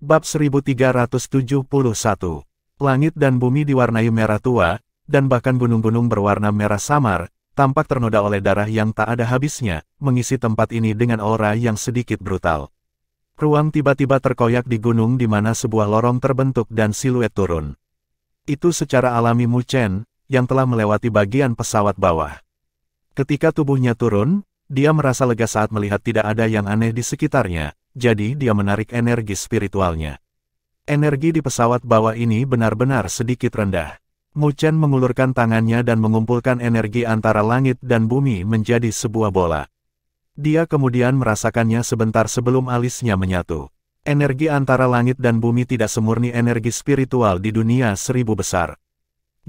Bab 1371. Langit dan bumi diwarnai merah tua, dan bahkan gunung-gunung berwarna merah samar, tampak ternoda oleh darah yang tak ada habisnya, mengisi tempat ini dengan aura yang sedikit brutal. Ruang tiba-tiba terkoyak di gunung di mana sebuah lorong terbentuk dan siluet turun. Itu secara alami Mu Chen, yang telah melewati bagian pesawat bawah. Ketika tubuhnya turun, dia merasa lega saat melihat tidak ada yang aneh di sekitarnya. Jadi dia menarik energi spiritualnya. Energi di pesawat bawah ini benar-benar sedikit rendah. Mu Chen mengulurkan tangannya dan mengumpulkan energi antara langit dan bumi menjadi sebuah bola. Dia kemudian merasakannya sebentar sebelum alisnya menyatu. Energi antara langit dan bumi tidak semurni energi spiritual di dunia 1000 besar.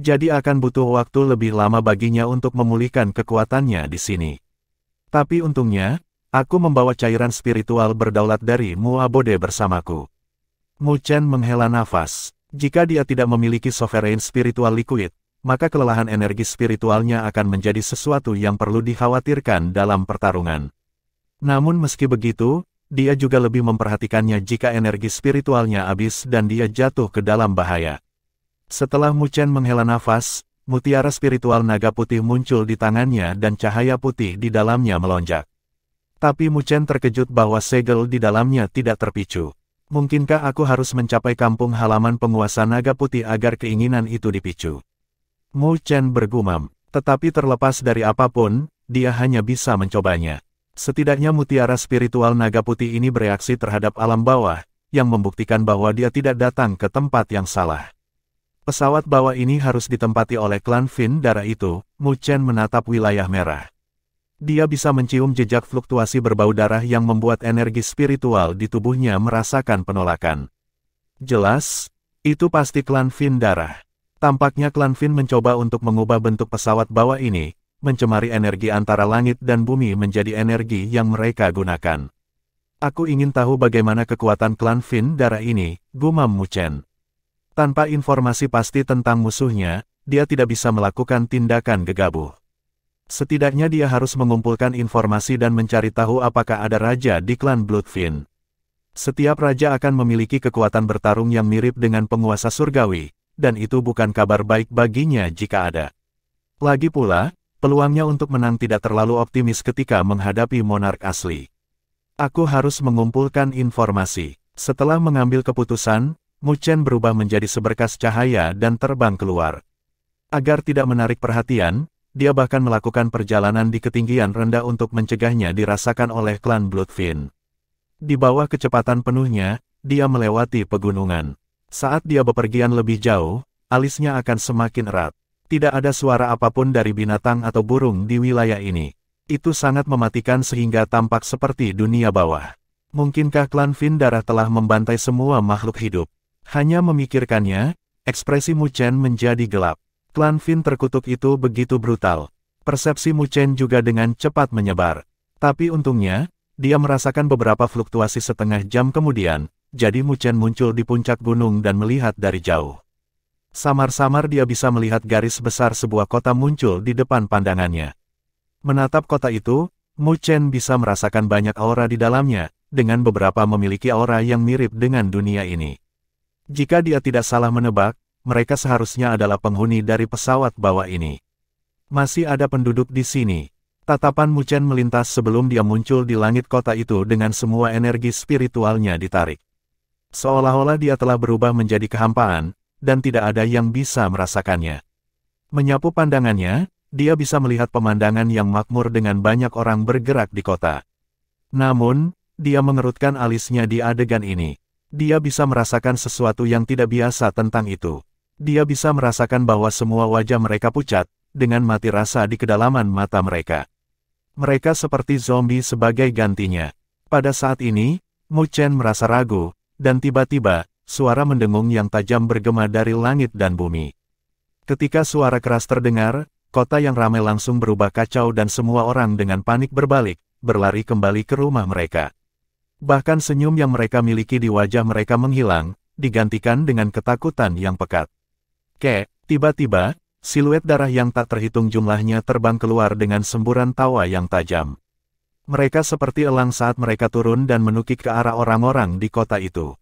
Jadi akan butuh waktu lebih lama baginya untuk memulihkan kekuatannya di sini. Tapi untungnya, aku membawa cairan spiritual berdaulat dari Mu Abode bersamaku. Mu Chen menghela nafas. Jika dia tidak memiliki sovereign spiritual liquid, maka kelelahan energi spiritualnya akan menjadi sesuatu yang perlu dikhawatirkan dalam pertarungan. Namun meski begitu, dia juga lebih memperhatikannya jika energi spiritualnya habis dan dia jatuh ke dalam bahaya. Setelah Mu Chen menghela nafas, mutiara spiritual naga putih muncul di tangannya dan cahaya putih di dalamnya melonjak. Tapi Mu Chen terkejut bahwa segel di dalamnya tidak terpicu. Mungkinkah aku harus mencapai kampung halaman penguasa naga putih agar keinginan itu dipicu? Mu Chen bergumam, tetapi terlepas dari apapun, dia hanya bisa mencobanya. Setidaknya mutiara spiritual naga putih ini bereaksi terhadap alam bawah, yang membuktikan bahwa dia tidak datang ke tempat yang salah. Pesawat bawah ini harus ditempati oleh klan Fin darah itu. Mu Chen menatap wilayah merah. Dia bisa mencium jejak fluktuasi berbau darah yang membuat energi spiritual di tubuhnya merasakan penolakan. Jelas, itu pasti klan Fin darah. Tampaknya klan Fin mencoba untuk mengubah bentuk pesawat bawah ini, mencemari energi antara langit dan bumi menjadi energi yang mereka gunakan. Aku ingin tahu bagaimana kekuatan klan Fin darah ini, gumam Mu Chen. Tanpa informasi pasti tentang musuhnya, dia tidak bisa melakukan tindakan gegabah. Setidaknya dia harus mengumpulkan informasi dan mencari tahu apakah ada raja di klan Blood Fin. Setiap raja akan memiliki kekuatan bertarung yang mirip dengan penguasa surgawi, dan itu bukan kabar baik baginya jika ada. Lagi pula, peluangnya untuk menang tidak terlalu optimis ketika menghadapi monark asli. Aku harus mengumpulkan informasi. Setelah mengambil keputusan, Mu Chen berubah menjadi seberkas cahaya dan terbang keluar. Agar tidak menarik perhatian, dia bahkan melakukan perjalanan di ketinggian rendah untuk mencegahnya dirasakan oleh klan Blood Fin. Di bawah kecepatan penuhnya, dia melewati pegunungan. Saat dia bepergian lebih jauh, alisnya akan semakin erat. Tidak ada suara apapun dari binatang atau burung di wilayah ini. Itu sangat mematikan sehingga tampak seperti dunia bawah. Mungkinkah klan Fin darah telah membantai semua makhluk hidup? Hanya memikirkannya, ekspresi Mu Chen menjadi gelap. Klan Fin terkutuk itu begitu brutal. Persepsi Mu Chen juga dengan cepat menyebar. Tapi untungnya, dia merasakan beberapa fluktuasi setengah jam kemudian, jadi Mu Chen muncul di puncak gunung dan melihat dari jauh. Samar-samar dia bisa melihat garis besar sebuah kota muncul di depan pandangannya. Menatap kota itu, Mu Chen bisa merasakan banyak aura di dalamnya, dengan beberapa memiliki aura yang mirip dengan dunia ini. Jika dia tidak salah menebak, mereka seharusnya adalah penghuni dari pesawat bawah ini. Masih ada penduduk di sini. Tatapan Mu Chen melintas sebelum dia muncul di langit kota itu dengan semua energi spiritualnya ditarik. Seolah-olah dia telah berubah menjadi kehampaan, dan tidak ada yang bisa merasakannya. Menyapu pandangannya, dia bisa melihat pemandangan yang makmur dengan banyak orang bergerak di kota. Namun, dia mengerutkan alisnya di adegan ini. Dia bisa merasakan sesuatu yang tidak biasa tentang itu. Dia bisa merasakan bahwa semua wajah mereka pucat, dengan mati rasa di kedalaman mata mereka. Mereka seperti zombie sebagai gantinya. Pada saat ini, Mu Chen merasa ragu, dan tiba-tiba, suara mendengung yang tajam bergema dari langit dan bumi. Ketika suara keras terdengar, kota yang ramai langsung berubah kacau dan semua orang dengan panik berbalik, berlari kembali ke rumah mereka. Bahkan senyum yang mereka miliki di wajah mereka menghilang, digantikan dengan ketakutan yang pekat. Tiba-tiba, siluet darah yang tak terhitung jumlahnya terbang keluar dengan semburan tawa yang tajam. Mereka seperti elang saat mereka turun dan menukik ke arah orang-orang di kota itu.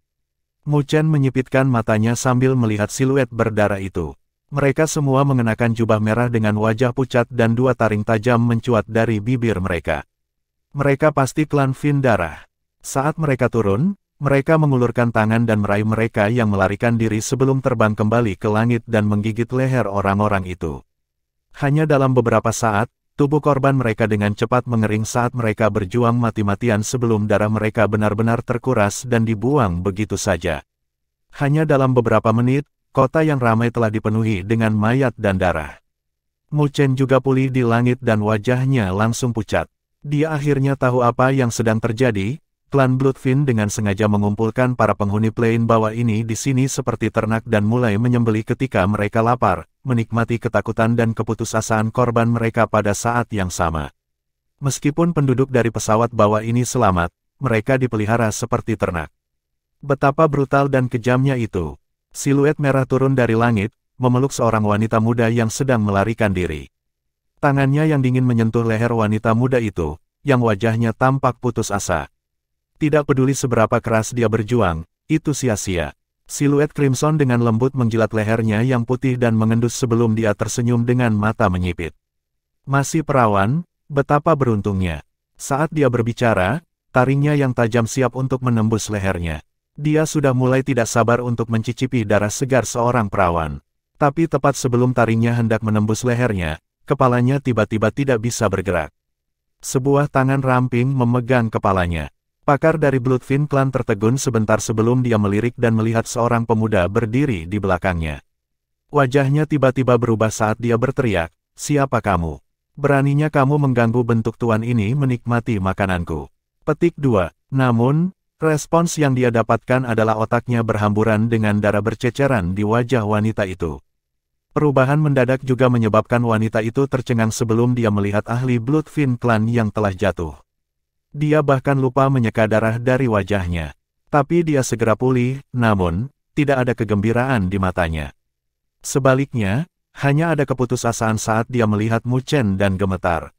Mu Chen menyipitkan matanya sambil melihat siluet berdarah itu. Mereka semua mengenakan jubah merah dengan wajah pucat dan dua taring tajam mencuat dari bibir mereka. Mereka pasti klan Fin Darah. Saat mereka turun, mereka mengulurkan tangan dan meraih mereka yang melarikan diri sebelum terbang kembali ke langit dan menggigit leher orang-orang itu. Hanya dalam beberapa saat, tubuh korban mereka dengan cepat mengering saat mereka berjuang mati-matian sebelum darah mereka benar-benar terkuras dan dibuang begitu saja. Hanya dalam beberapa menit, kota yang ramai telah dipenuhi dengan mayat dan darah. Mu Chen juga pulih di langit dan wajahnya langsung pucat. Dia akhirnya tahu apa yang sedang terjadi. Klan Bloodfin dengan sengaja mengumpulkan para penghuni plain bawah ini di sini seperti ternak dan mulai menyembelih ketika mereka lapar, menikmati ketakutan dan keputusasaan korban mereka pada saat yang sama. Meskipun penduduk dari pesawat bawah ini selamat, mereka dipelihara seperti ternak. Betapa brutal dan kejamnya itu. Siluet merah turun dari langit, memeluk seorang wanita muda yang sedang melarikan diri. Tangannya yang dingin menyentuh leher wanita muda itu, yang wajahnya tampak putus asa. Tidak peduli seberapa keras dia berjuang, itu sia-sia. Siluet Crimson dengan lembut menjilat lehernya yang putih dan mengendus sebelum dia tersenyum dengan mata menyipit. Masih perawan, betapa beruntungnya. Saat dia berbicara, taringnya yang tajam siap untuk menembus lehernya. Dia sudah mulai tidak sabar untuk mencicipi darah segar seorang perawan. Tapi tepat sebelum taringnya hendak menembus lehernya, kepalanya tiba-tiba tidak bisa bergerak. Sebuah tangan ramping memegang kepalanya. Pakar dari Bloodfin Clan tertegun sebentar sebelum dia melirik dan melihat seorang pemuda berdiri di belakangnya. Wajahnya tiba-tiba berubah saat dia berteriak, "Siapa kamu? Beraninya kamu mengganggu bentuk tuan ini menikmati makananku." Petik 2. Namun, respons yang dia dapatkan adalah otaknya berhamburan dengan darah berceceran di wajah wanita itu. Perubahan mendadak juga menyebabkan wanita itu tercengang sebelum dia melihat ahli Bloodfin Clan yang telah jatuh. Dia bahkan lupa menyeka darah dari wajahnya. Tapi dia segera pulih, namun, tidak ada kegembiraan di matanya. Sebaliknya, hanya ada keputusasaan saat dia melihat Mu Chen dan gemetar.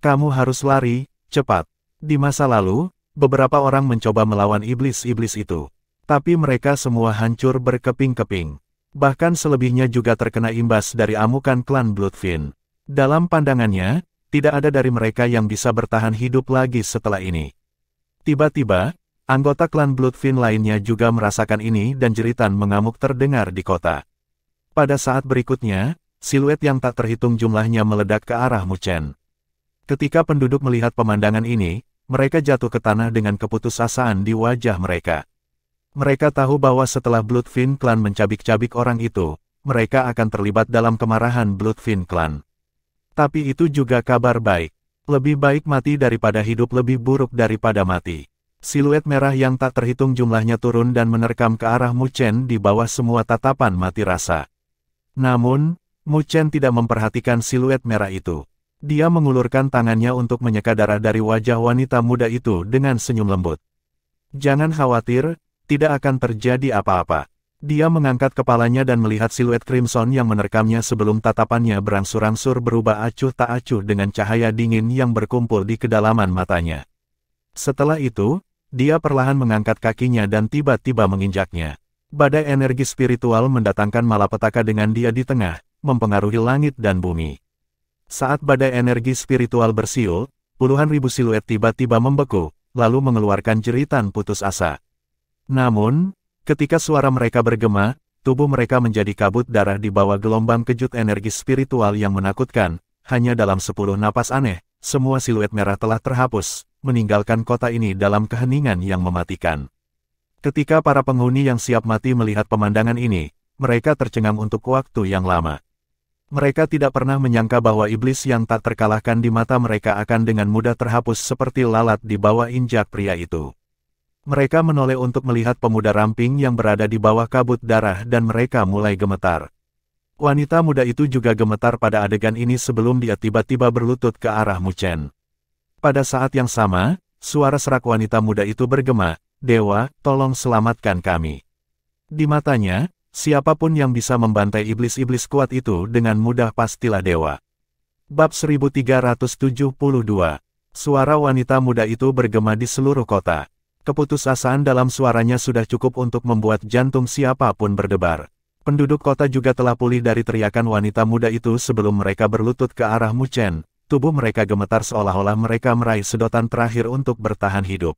"Kamu harus lari, cepat." Di masa lalu, beberapa orang mencoba melawan iblis-iblis itu. Tapi mereka semua hancur berkeping-keping. Bahkan selebihnya juga terkena imbas dari amukan klan Bloodfin. Dalam pandangannya, tidak ada dari mereka yang bisa bertahan hidup lagi setelah ini. Tiba-tiba, anggota klan Bloodfin lainnya juga merasakan ini dan jeritan mengamuk terdengar di kota. Pada saat berikutnya, siluet yang tak terhitung jumlahnya meledak ke arah Mu Chen. Ketika penduduk melihat pemandangan ini, mereka jatuh ke tanah dengan keputusasaan di wajah mereka. Mereka tahu bahwa setelah Bloodfin Clan mencabik-cabik orang itu, mereka akan terlibat dalam kemarahan Bloodfin Clan. Tapi itu juga kabar baik. Lebih baik mati daripada hidup, lebih buruk daripada mati. Siluet merah yang tak terhitung jumlahnya turun dan menerkam ke arah Mu Chen di bawah semua tatapan mati rasa. Namun, Mu Chen tidak memperhatikan siluet merah itu. Dia mengulurkan tangannya untuk menyeka darah dari wajah wanita muda itu dengan senyum lembut. "Jangan khawatir, tidak akan terjadi apa-apa." Dia mengangkat kepalanya dan melihat siluet Crimson yang menerkamnya sebelum tatapannya berangsur-angsur berubah acuh tak acuh dengan cahaya dingin yang berkumpul di kedalaman matanya. Setelah itu, dia perlahan mengangkat kakinya dan tiba-tiba menginjaknya. Badai energi spiritual mendatangkan malapetaka dengan dia di tengah, mempengaruhi langit dan bumi. Saat badai energi spiritual bersiul, puluhan ribu siluet tiba-tiba membeku, lalu mengeluarkan jeritan putus asa. Namun, ketika suara mereka bergema, tubuh mereka menjadi kabut darah di bawah gelombang kejut energi spiritual yang menakutkan. Hanya dalam 10 napas aneh, semua siluet merah telah terhapus, meninggalkan kota ini dalam keheningan yang mematikan. Ketika para penghuni yang siap mati melihat pemandangan ini, mereka tercengang untuk waktu yang lama. Mereka tidak pernah menyangka bahwa iblis yang tak terkalahkan di mata mereka akan dengan mudah terhapus seperti lalat di bawah injak pria itu. Mereka menoleh untuk melihat pemuda ramping yang berada di bawah kabut darah dan mereka mulai gemetar. Wanita muda itu juga gemetar pada adegan ini sebelum dia tiba-tiba berlutut ke arah Mu Chen. Pada saat yang sama, suara serak wanita muda itu bergema, "Dewa, tolong selamatkan kami." Di matanya, siapapun yang bisa membantai iblis-iblis kuat itu dengan mudah pastilah dewa. Bab 1372. Suara wanita muda itu bergema di seluruh kota. Keputusasaan dalam suaranya sudah cukup untuk membuat jantung siapapun berdebar. Penduduk kota juga telah pulih dari teriakan wanita muda itu sebelum mereka berlutut ke arah Mu Chen. Tubuh mereka gemetar seolah-olah mereka meraih sedotan terakhir untuk bertahan hidup.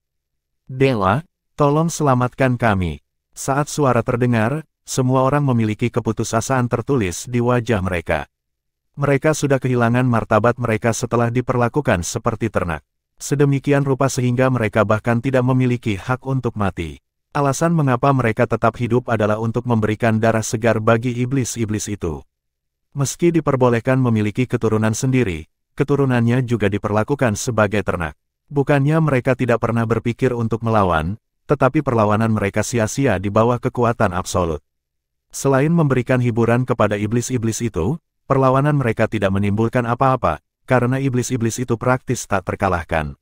"Dewa, tolong selamatkan kami." Saat suara terdengar, semua orang memiliki keputusasaan tertulis di wajah mereka. Mereka sudah kehilangan martabat mereka setelah diperlakukan seperti ternak. Sedemikian rupa sehingga mereka bahkan tidak memiliki hak untuk mati. Alasan mengapa mereka tetap hidup adalah untuk memberikan darah segar bagi iblis-iblis itu. Meski diperbolehkan memiliki keturunan sendiri, keturunannya juga diperlakukan sebagai ternak. Bukannya mereka tidak pernah berpikir untuk melawan, tetapi perlawanan mereka sia-sia di bawah kekuatan absolut. Selain memberikan hiburan kepada iblis-iblis itu, perlawanan mereka tidak menimbulkan apa-apa, karena iblis-iblis itu praktis tak terkalahkan.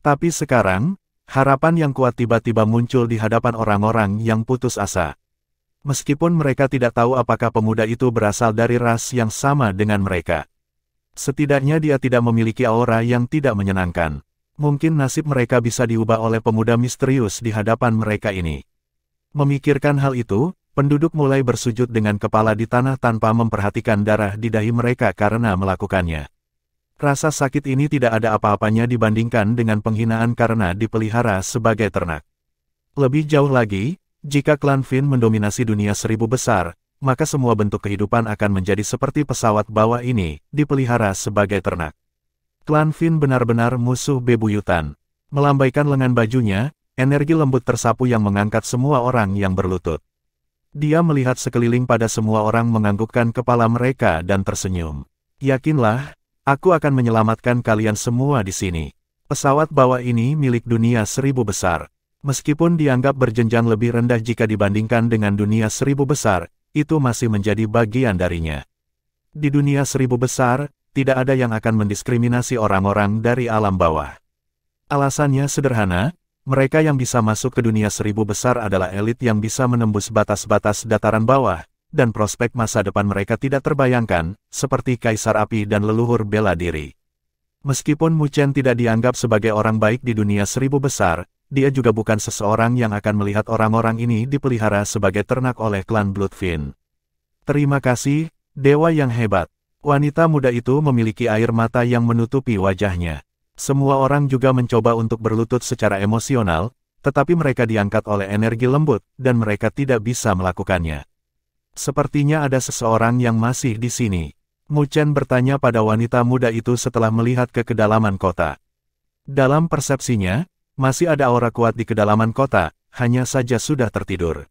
Tapi sekarang, harapan yang kuat tiba-tiba muncul di hadapan orang-orang yang putus asa. Meskipun mereka tidak tahu apakah pemuda itu berasal dari ras yang sama dengan mereka. Setidaknya dia tidak memiliki aura yang tidak menyenangkan. Mungkin nasib mereka bisa diubah oleh pemuda misterius di hadapan mereka ini. Memikirkan hal itu, penduduk mulai bersujud dengan kepala di tanah tanpa memperhatikan darah di dahi mereka karena melakukannya. Rasa sakit ini tidak ada apa-apanya dibandingkan dengan penghinaan karena dipelihara sebagai ternak. Lebih jauh lagi, jika klan Fin mendominasi dunia 1000 besar, maka semua bentuk kehidupan akan menjadi seperti pesawat bawah ini, dipelihara sebagai ternak. Klan Fin benar-benar musuh bebuyutan. Melambaikan lengan bajunya, energi lembut tersapu yang mengangkat semua orang yang berlutut. Dia melihat sekeliling pada semua orang menganggukkan kepala mereka dan tersenyum. "Yakinlah, aku akan menyelamatkan kalian semua di sini. Pesawat bawah ini milik dunia 1000 besar. Meskipun dianggap berjenjang lebih rendah jika dibandingkan dengan dunia 1000 besar, itu masih menjadi bagian darinya. Di dunia 1000 besar, tidak ada yang akan mendiskriminasi orang-orang dari alam bawah. Alasannya sederhana, mereka yang bisa masuk ke dunia 1000 besar adalah elit yang bisa menembus batas-batas dataran bawah, dan prospek masa depan mereka tidak terbayangkan, seperti Kaisar Api dan leluhur bela diri. Meskipun Mu Chen tidak dianggap sebagai orang baik di dunia 1000 besar, dia juga bukan seseorang yang akan melihat orang-orang ini dipelihara sebagai ternak oleh klan Blood Fin. "Terima kasih, dewa yang hebat." Wanita muda itu memiliki air mata yang menutupi wajahnya. Semua orang juga mencoba untuk berlutut secara emosional, tetapi mereka diangkat oleh energi lembut, dan mereka tidak bisa melakukannya. "Sepertinya ada seseorang yang masih di sini." Mu Chen bertanya pada wanita muda itu setelah melihat ke kedalaman kota. Dalam persepsinya, masih ada aura kuat di kedalaman kota, hanya saja sudah tertidur.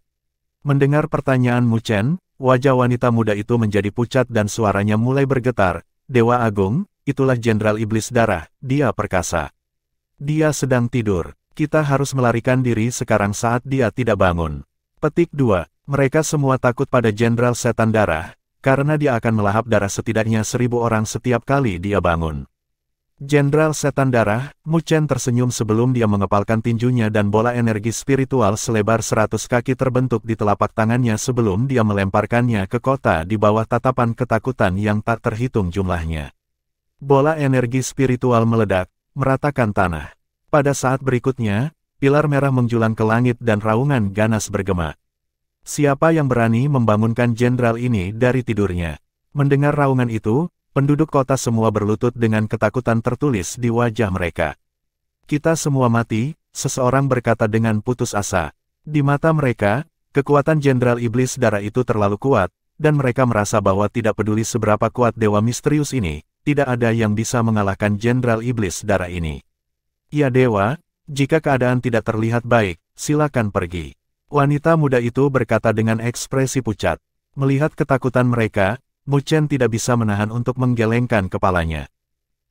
Mendengar pertanyaan Mu Chen, wajah wanita muda itu menjadi pucat dan suaranya mulai bergetar. "Dewa Agung, itulah Jenderal Iblis Darah, dia perkasa. Dia sedang tidur. Kita harus melarikan diri sekarang saat dia tidak bangun." Petik 2. Mereka semua takut pada Jenderal Setan Darah, karena dia akan melahap darah setidaknya 1000 orang setiap kali dia bangun. Jenderal Setan Darah, Mu Chen tersenyum sebelum dia mengepalkan tinjunya dan bola energi spiritual selebar 100 kaki terbentuk di telapak tangannya sebelum dia melemparkannya ke kota di bawah tatapan ketakutan yang tak terhitung jumlahnya. Bola energi spiritual meledak, meratakan tanah. Pada saat berikutnya, pilar merah menjulang ke langit dan raungan ganas bergema. Siapa yang berani membangunkan jenderal ini dari tidurnya? Mendengar raungan itu, penduduk kota semua berlutut dengan ketakutan tertulis di wajah mereka. "Kita semua mati," seseorang berkata dengan putus asa. Di mata mereka, kekuatan Jenderal Iblis Darah itu terlalu kuat, dan mereka merasa bahwa tidak peduli seberapa kuat dewa misterius ini, tidak ada yang bisa mengalahkan Jenderal Iblis Darah ini. "Ya dewa, jika keadaan tidak terlihat baik, silakan pergi." Wanita muda itu berkata dengan ekspresi pucat. Melihat ketakutan mereka, Mu Chen tidak bisa menahan untuk menggelengkan kepalanya.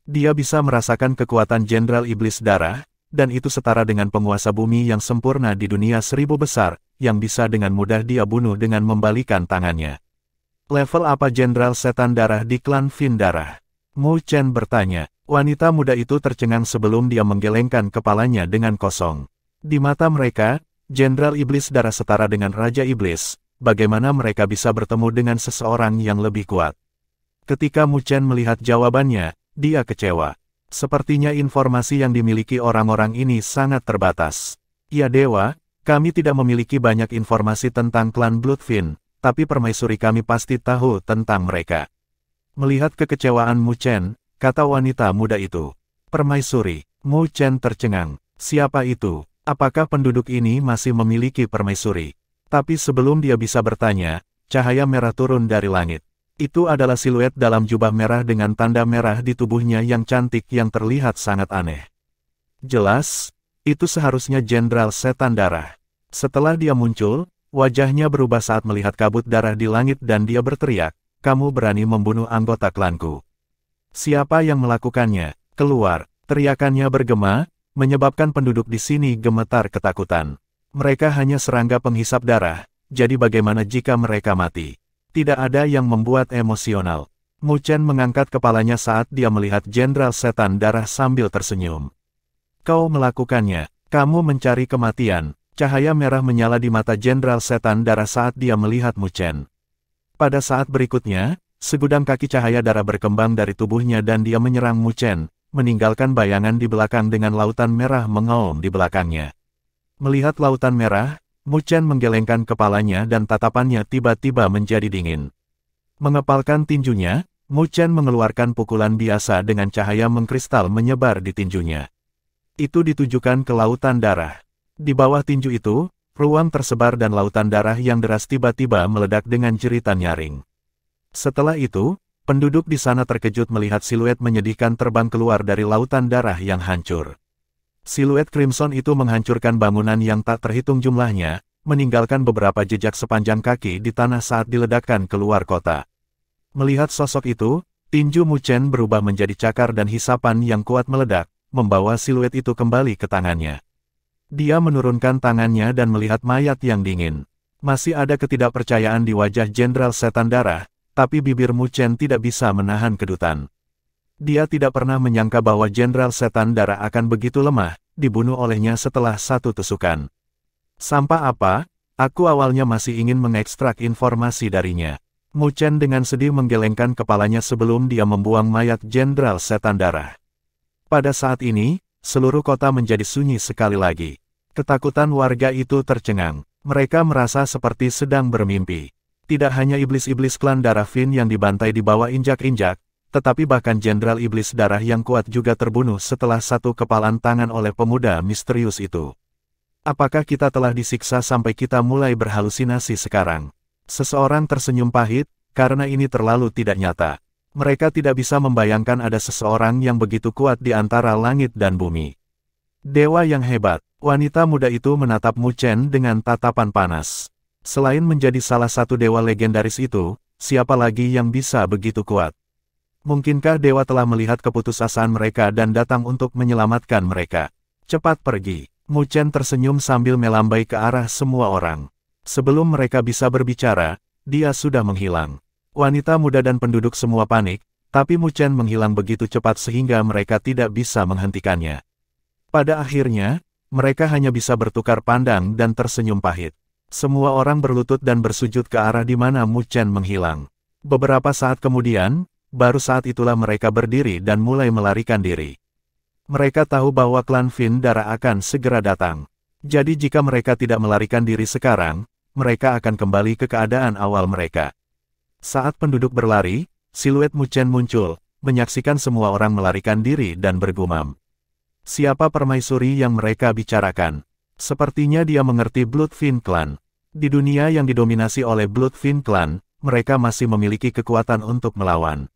Dia bisa merasakan kekuatan Jenderal Iblis Darah, dan itu setara dengan penguasa bumi yang sempurna di dunia 1000 besar, yang bisa dengan mudah dia bunuh dengan membalikan tangannya. "Level apa Jenderal Setan Darah di klan Fin Darah?" Mu Chen bertanya. Wanita muda itu tercengang sebelum dia menggelengkan kepalanya dengan kosong. Di mata mereka, Jenderal Iblis Darah setara dengan Raja Iblis. Bagaimana mereka bisa bertemu dengan seseorang yang lebih kuat? Ketika Mu Chen melihat jawabannya, dia kecewa. Sepertinya informasi yang dimiliki orang-orang ini sangat terbatas. Ya dewa, kami tidak memiliki banyak informasi tentang klan Bloodfin, tapi permaisuri kami pasti tahu tentang mereka. Melihat kekecewaan Mu Chen, kata wanita muda itu. Permaisuri, Mu Chen tercengang. Siapa itu? Apakah penduduk ini masih memiliki permaisuri? Tapi sebelum dia bisa bertanya, cahaya merah turun dari langit. Itu adalah siluet dalam jubah merah dengan tanda merah di tubuhnya yang cantik yang terlihat sangat aneh. Jelas, itu seharusnya Jenderal Setan Darah. Setelah dia muncul, wajahnya berubah saat melihat kabut darah di langit dan dia berteriak, "Kamu berani membunuh anggota klanku? Siapa yang melakukannya? Keluar!" Teriakannya bergema, menyebabkan penduduk di sini gemetar ketakutan. Mereka hanya serangga penghisap darah, jadi bagaimana jika mereka mati? Tidak ada yang membuat emosional. Mu Chen mengangkat kepalanya saat dia melihat Jenderal Setan Darah sambil tersenyum. Kau melakukannya, kamu mencari kematian. Cahaya merah menyala di mata Jenderal Setan Darah saat dia melihat Mu Chen. Pada saat berikutnya, segudang kaki cahaya darah berkembang dari tubuhnya dan dia menyerang Mu Chen, meninggalkan bayangan di belakang dengan lautan merah mengaum di belakangnya. Melihat lautan merah, Mu Chen menggelengkan kepalanya dan tatapannya tiba-tiba menjadi dingin. Mengepalkan tinjunya, Mu Chen mengeluarkan pukulan biasa dengan cahaya mengkristal menyebar di tinjunya. Itu ditujukan ke lautan darah. Di bawah tinju itu, ruang tersebar dan lautan darah yang deras tiba-tiba meledak dengan jeritan nyaring. Setelah itu, penduduk di sana terkejut melihat siluet menyedihkan terbang keluar dari lautan darah yang hancur. Siluet Crimson itu menghancurkan bangunan yang tak terhitung jumlahnya, meninggalkan beberapa jejak sepanjang kaki di tanah saat diledakkan keluar kota. Melihat sosok itu, tinju Mu Chen berubah menjadi cakar dan hisapan yang kuat meledak, membawa siluet itu kembali ke tangannya. Dia menurunkan tangannya dan melihat mayat yang dingin. Masih ada ketidakpercayaan di wajah Jenderal Setan Darah, tapi bibir Mu Chen tidak bisa menahan kedutan. Dia tidak pernah menyangka bahwa Jenderal Setan Darah akan begitu lemah, dibunuh olehnya setelah satu tusukan. Sampah apa? Aku awalnya masih ingin mengekstrak informasi darinya. Mu Chen dengan sedih menggelengkan kepalanya sebelum dia membuang mayat Jenderal Setan Darah. Pada saat ini, seluruh kota menjadi sunyi sekali lagi. Ketakutan warga itu tercengang. Mereka merasa seperti sedang bermimpi. Tidak hanya iblis-iblis klan Darah Fin yang dibantai di bawah injak-injak, tetapi bahkan Jenderal Iblis Darah yang kuat juga terbunuh setelah satu kepalan tangan oleh pemuda misterius itu. Apakah kita telah disiksa sampai kita mulai berhalusinasi sekarang? Seseorang tersenyum pahit, karena ini terlalu tidak nyata. Mereka tidak bisa membayangkan ada seseorang yang begitu kuat di antara langit dan bumi. Dewa yang hebat, wanita muda itu menatap Mu Chen dengan tatapan panas. Selain menjadi salah satu dewa legendaris itu, siapa lagi yang bisa begitu kuat? Mungkinkah dewa telah melihat keputusasaan mereka dan datang untuk menyelamatkan mereka? Cepat pergi. Mu Chen tersenyum sambil melambai ke arah semua orang. Sebelum mereka bisa berbicara, dia sudah menghilang. Wanita muda dan penduduk semua panik, tapi Mu Chen menghilang begitu cepat sehingga mereka tidak bisa menghentikannya. Pada akhirnya, mereka hanya bisa bertukar pandang dan tersenyum pahit. Semua orang berlutut dan bersujud ke arah di mana Mu Chen menghilang. Beberapa saat kemudian, baru saat itulah mereka berdiri dan mulai melarikan diri. Mereka tahu bahwa klan Fin Darah akan segera datang. Jadi jika mereka tidak melarikan diri sekarang, mereka akan kembali ke keadaan awal mereka. Saat penduduk berlari, siluet Mu Chen muncul, menyaksikan semua orang melarikan diri dan bergumam. Siapa permaisuri yang mereka bicarakan? Sepertinya dia mengerti Bloodfin Clan. Di dunia yang didominasi oleh Bloodfin Clan, mereka masih memiliki kekuatan untuk melawan.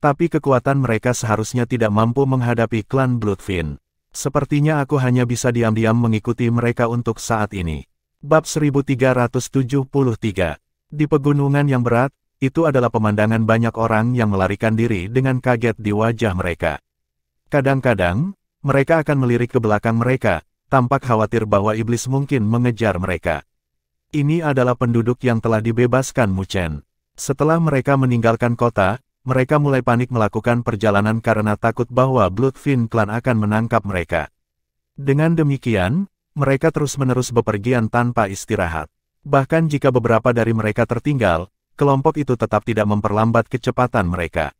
Tapi kekuatan mereka seharusnya tidak mampu menghadapi klan Bloodfin. Sepertinya aku hanya bisa diam-diam mengikuti mereka untuk saat ini. Bab 1373. Di pegunungan yang berat, itu adalah pemandangan banyak orang yang melarikan diri dengan kaget di wajah mereka. Kadang-kadang, mereka akan melirik ke belakang mereka, tampak khawatir bahwa iblis mungkin mengejar mereka. Ini adalah penduduk yang telah dibebaskan Mu Chen. Setelah mereka meninggalkan kota, mereka mulai panik melakukan perjalanan karena takut bahwa Bloodfin Clan akan menangkap mereka. Dengan demikian, mereka terus-menerus bepergian tanpa istirahat. Bahkan jika beberapa dari mereka tertinggal, kelompok itu tetap tidak memperlambat kecepatan mereka.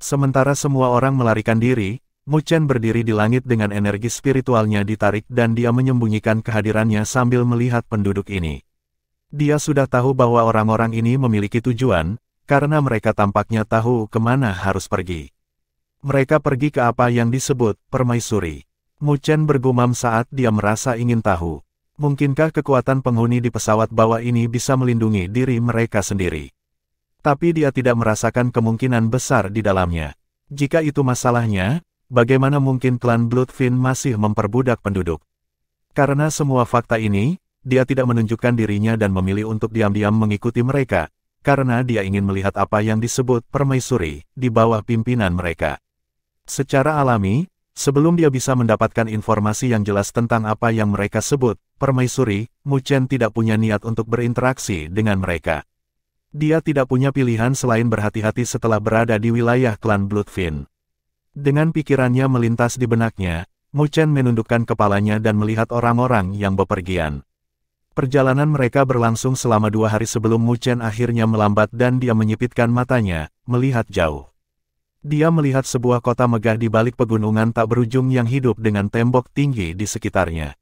Sementara semua orang melarikan diri, Mu Chen berdiri di langit dengan energi spiritualnya ditarik dan dia menyembunyikan kehadirannya sambil melihat penduduk ini. Dia sudah tahu bahwa orang-orang ini memiliki tujuan, karena mereka tampaknya tahu kemana harus pergi. Mereka pergi ke apa yang disebut permaisuri. Mu Chen bergumam saat dia merasa ingin tahu. Mungkinkah kekuatan penghuni di pesawat bawah ini bisa melindungi diri mereka sendiri? Tapi dia tidak merasakan kemungkinan besar di dalamnya. Jika itu masalahnya, bagaimana mungkin klan Bloodfin masih memperbudak penduduk? Karena semua fakta ini, dia tidak menunjukkan dirinya dan memilih untuk diam-diam mengikuti mereka, karena dia ingin melihat apa yang disebut permaisuri di bawah pimpinan mereka. Secara alami, sebelum dia bisa mendapatkan informasi yang jelas tentang apa yang mereka sebut permaisuri, Mu Chen tidak punya niat untuk berinteraksi dengan mereka. Dia tidak punya pilihan selain berhati-hati setelah berada di wilayah klan Bloodfin. Dengan pikirannya melintas di benaknya, Mu Chen menundukkan kepalanya dan melihat orang-orang yang bepergian. Perjalanan mereka berlangsung selama 2 hari sebelum Mu Chen akhirnya melambat dan dia menyipitkan matanya, melihat jauh. Dia melihat sebuah kota megah di balik pegunungan tak berujung yang hidup dengan tembok tinggi di sekitarnya.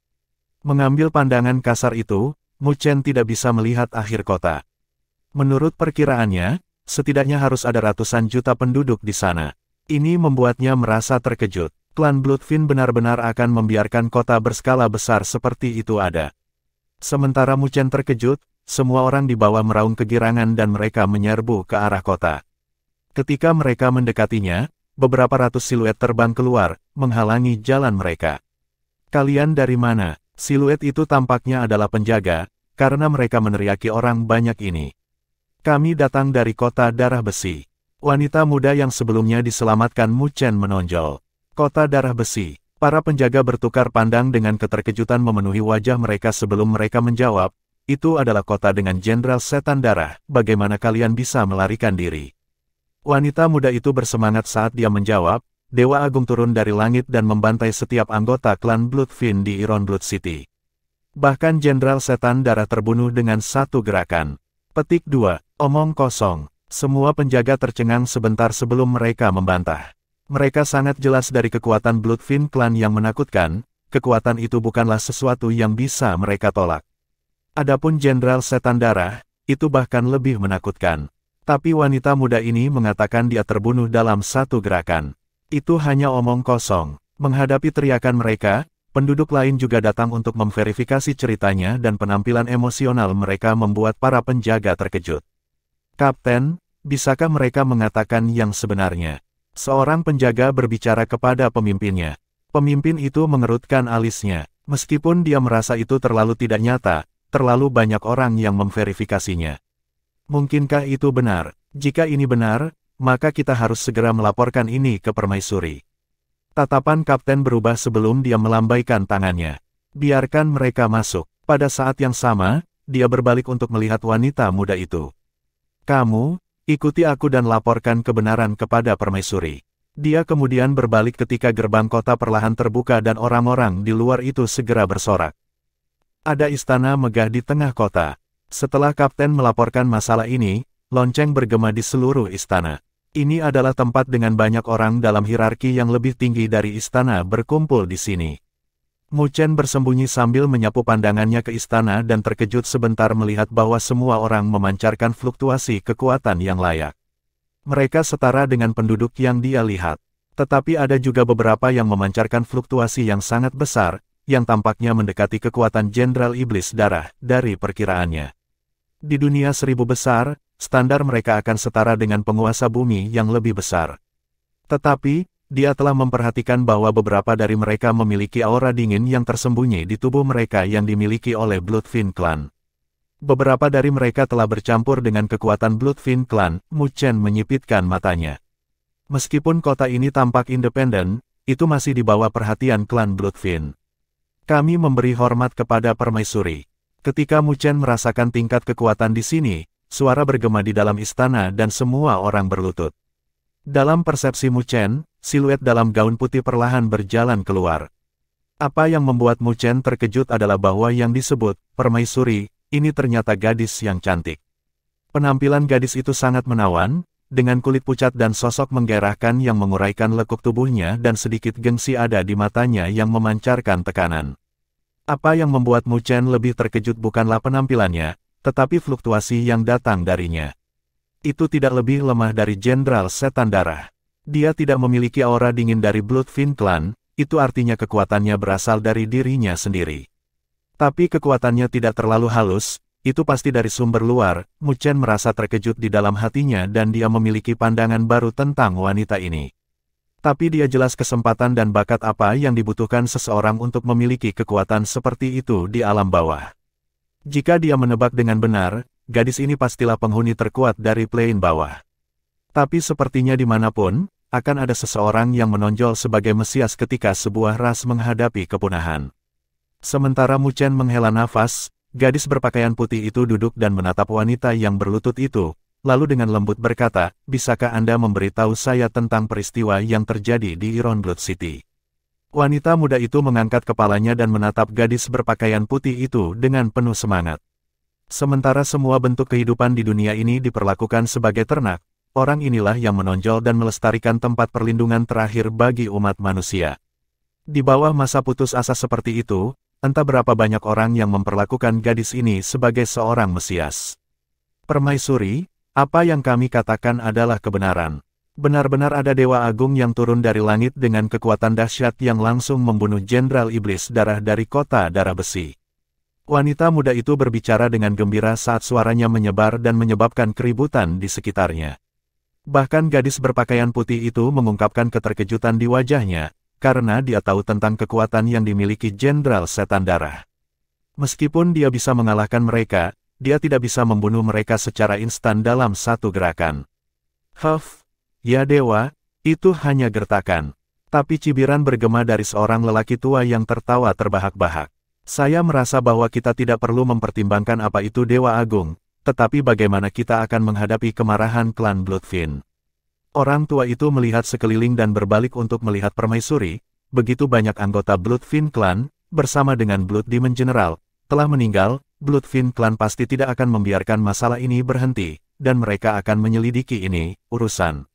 Mengambil pandangan kasar itu, Mu Chen tidak bisa melihat akhir kota. Menurut perkiraannya, setidaknya harus ada ratusan juta penduduk di sana. Ini membuatnya merasa terkejut. Klan Bloodfin benar-benar akan membiarkan kota berskala besar seperti itu ada. Sementara Mu Chen terkejut, semua orang di bawah meraung kegirangan dan mereka menyerbu ke arah kota. Ketika mereka mendekatinya, beberapa ratus siluet terbang keluar, menghalangi jalan mereka. "Kalian dari mana?" Siluet itu tampaknya adalah penjaga, karena mereka meneriaki orang banyak ini. "Kami datang dari kota darah besi." Wanita muda yang sebelumnya diselamatkan Mu Chen menonjol. Kota darah besi. Para penjaga bertukar pandang dengan keterkejutan memenuhi wajah mereka sebelum mereka menjawab, "Itu adalah kota dengan Jenderal Setan Darah, bagaimana kalian bisa melarikan diri?" Wanita muda itu bersemangat saat dia menjawab, Dewa Agung turun dari langit dan membantai setiap anggota klan Bloodfin di Ironblood City. Bahkan Jenderal Setan Darah terbunuh dengan satu gerakan. Petik 2. Omong kosong. Semua penjaga tercengang sebentar sebelum mereka membantah. Mereka sangat jelas dari kekuatan Bloodfin Clan yang menakutkan, kekuatan itu bukanlah sesuatu yang bisa mereka tolak. Adapun Jenderal Setan Darah, itu bahkan lebih menakutkan. Tapi wanita muda ini mengatakan dia terbunuh dalam satu gerakan. Itu hanya omong kosong. Menghadapi teriakan mereka, penduduk lain juga datang untuk memverifikasi ceritanya dan penampilan emosional mereka membuat para penjaga terkejut. "Kapten, bisakah mereka mengatakan yang sebenarnya?" Seorang penjaga berbicara kepada pemimpinnya. Pemimpin itu mengerutkan alisnya. Meskipun dia merasa itu terlalu tidak nyata, terlalu banyak orang yang memverifikasinya. "Mungkinkah itu benar? Jika ini benar, maka kita harus segera melaporkan ini ke permaisuri." Tatapan kapten berubah sebelum dia melambaikan tangannya. "Biarkan mereka masuk." Pada saat yang sama, dia berbalik untuk melihat wanita muda itu. "Kamu, ikuti aku dan laporkan kebenaran kepada permaisuri." Dia kemudian berbalik ketika gerbang kota perlahan terbuka dan orang-orang di luar itu segera bersorak. Ada istana megah di tengah kota. Setelah kapten melaporkan masalah ini, lonceng bergema di seluruh istana. Ini adalah tempat dengan banyak orang dalam hierarki yang lebih tinggi dari istana berkumpul di sini. Mu Chen bersembunyi sambil menyapu pandangannya ke istana dan terkejut sebentar melihat bahwa semua orang memancarkan fluktuasi kekuatan yang layak. Mereka setara dengan penduduk yang dia lihat. Tetapi ada juga beberapa yang memancarkan fluktuasi yang sangat besar, yang tampaknya mendekati kekuatan Jenderal Iblis Darah dari perkiraannya. Di dunia 1000 besar, standar mereka akan setara dengan penguasa bumi yang lebih besar. Tetapi, dia telah memperhatikan bahwa beberapa dari mereka memiliki aura dingin yang tersembunyi di tubuh mereka yang dimiliki oleh Bloodfin Clan. Beberapa dari mereka telah bercampur dengan kekuatan Bloodfin Clan. Mu Chen menyipitkan matanya. Meskipun kota ini tampak independen, itu masih di bawah perhatian klan Bloodfin. "Kami memberi hormat kepada permaisuri." Ketika Mu Chen merasakan tingkat kekuatan di sini, suara bergema di dalam istana dan semua orang berlutut. Dalam persepsi Mu Chen, siluet dalam gaun putih perlahan berjalan keluar. Apa yang membuat Mu Chen terkejut adalah bahwa yang disebut permaisuri, ini ternyata gadis yang cantik. Penampilan gadis itu sangat menawan, dengan kulit pucat dan sosok menggairahkan yang menguraikan lekuk tubuhnya dan sedikit gengsi ada di matanya yang memancarkan tekanan. Apa yang membuat Mu Chen lebih terkejut bukanlah penampilannya, tetapi fluktuasi yang datang darinya. Itu tidak lebih lemah dari Jenderal Setan Darah. Dia tidak memiliki aura dingin dari Bloodfin Clan, itu artinya kekuatannya berasal dari dirinya sendiri. Tapi kekuatannya tidak terlalu halus, itu pasti dari sumber luar. Mu Chen merasa terkejut di dalam hatinya dan dia memiliki pandangan baru tentang wanita ini. Tapi dia jelas kesempatan dan bakat apa yang dibutuhkan seseorang untuk memiliki kekuatan seperti itu di alam bawah. Jika dia menebak dengan benar, gadis ini pastilah penghuni terkuat dari plane bawah. Tapi sepertinya dimanapun, akan ada seseorang yang menonjol sebagai Mesias ketika sebuah ras menghadapi kepunahan. Sementara Mu Chen menghela nafas, gadis berpakaian putih itu duduk dan menatap wanita yang berlutut itu, lalu dengan lembut berkata, "Bisakah Anda memberitahu saya tentang peristiwa yang terjadi di Ironblood City?" Wanita muda itu mengangkat kepalanya dan menatap gadis berpakaian putih itu dengan penuh semangat. Sementara semua bentuk kehidupan di dunia ini diperlakukan sebagai ternak, orang inilah yang menonjol dan melestarikan tempat perlindungan terakhir bagi umat manusia. Di bawah masa putus asa seperti itu, entah berapa banyak orang yang memperlakukan gadis ini sebagai seorang Mesias. Permaisuri, apa yang kami katakan adalah kebenaran. Benar-benar ada Dewa Agung yang turun dari langit dengan kekuatan dahsyat yang langsung membunuh Jenderal Iblis Darah dari Kota Darah Besi. Wanita muda itu berbicara dengan gembira saat suaranya menyebar dan menyebabkan keributan di sekitarnya. Bahkan gadis berpakaian putih itu mengungkapkan keterkejutan di wajahnya, karena dia tahu tentang kekuatan yang dimiliki Jenderal Setan Darah. Meskipun dia bisa mengalahkan mereka, dia tidak bisa membunuh mereka secara instan dalam satu gerakan. Huff, ya dewa, itu hanya gertakan. Tapi cibiran bergema dari seorang lelaki tua yang tertawa terbahak-bahak. Saya merasa bahwa kita tidak perlu mempertimbangkan apa itu Dewa Agung, tetapi bagaimana kita akan menghadapi kemarahan klan Bloodfin. Orang tua itu melihat sekeliling dan berbalik untuk melihat permaisuri. Begitu banyak anggota Bloodfin Clan, bersama dengan Blood Demon General, telah meninggal. Bloodfin Clan pasti tidak akan membiarkan masalah ini berhenti, dan mereka akan menyelidiki ini, urusan.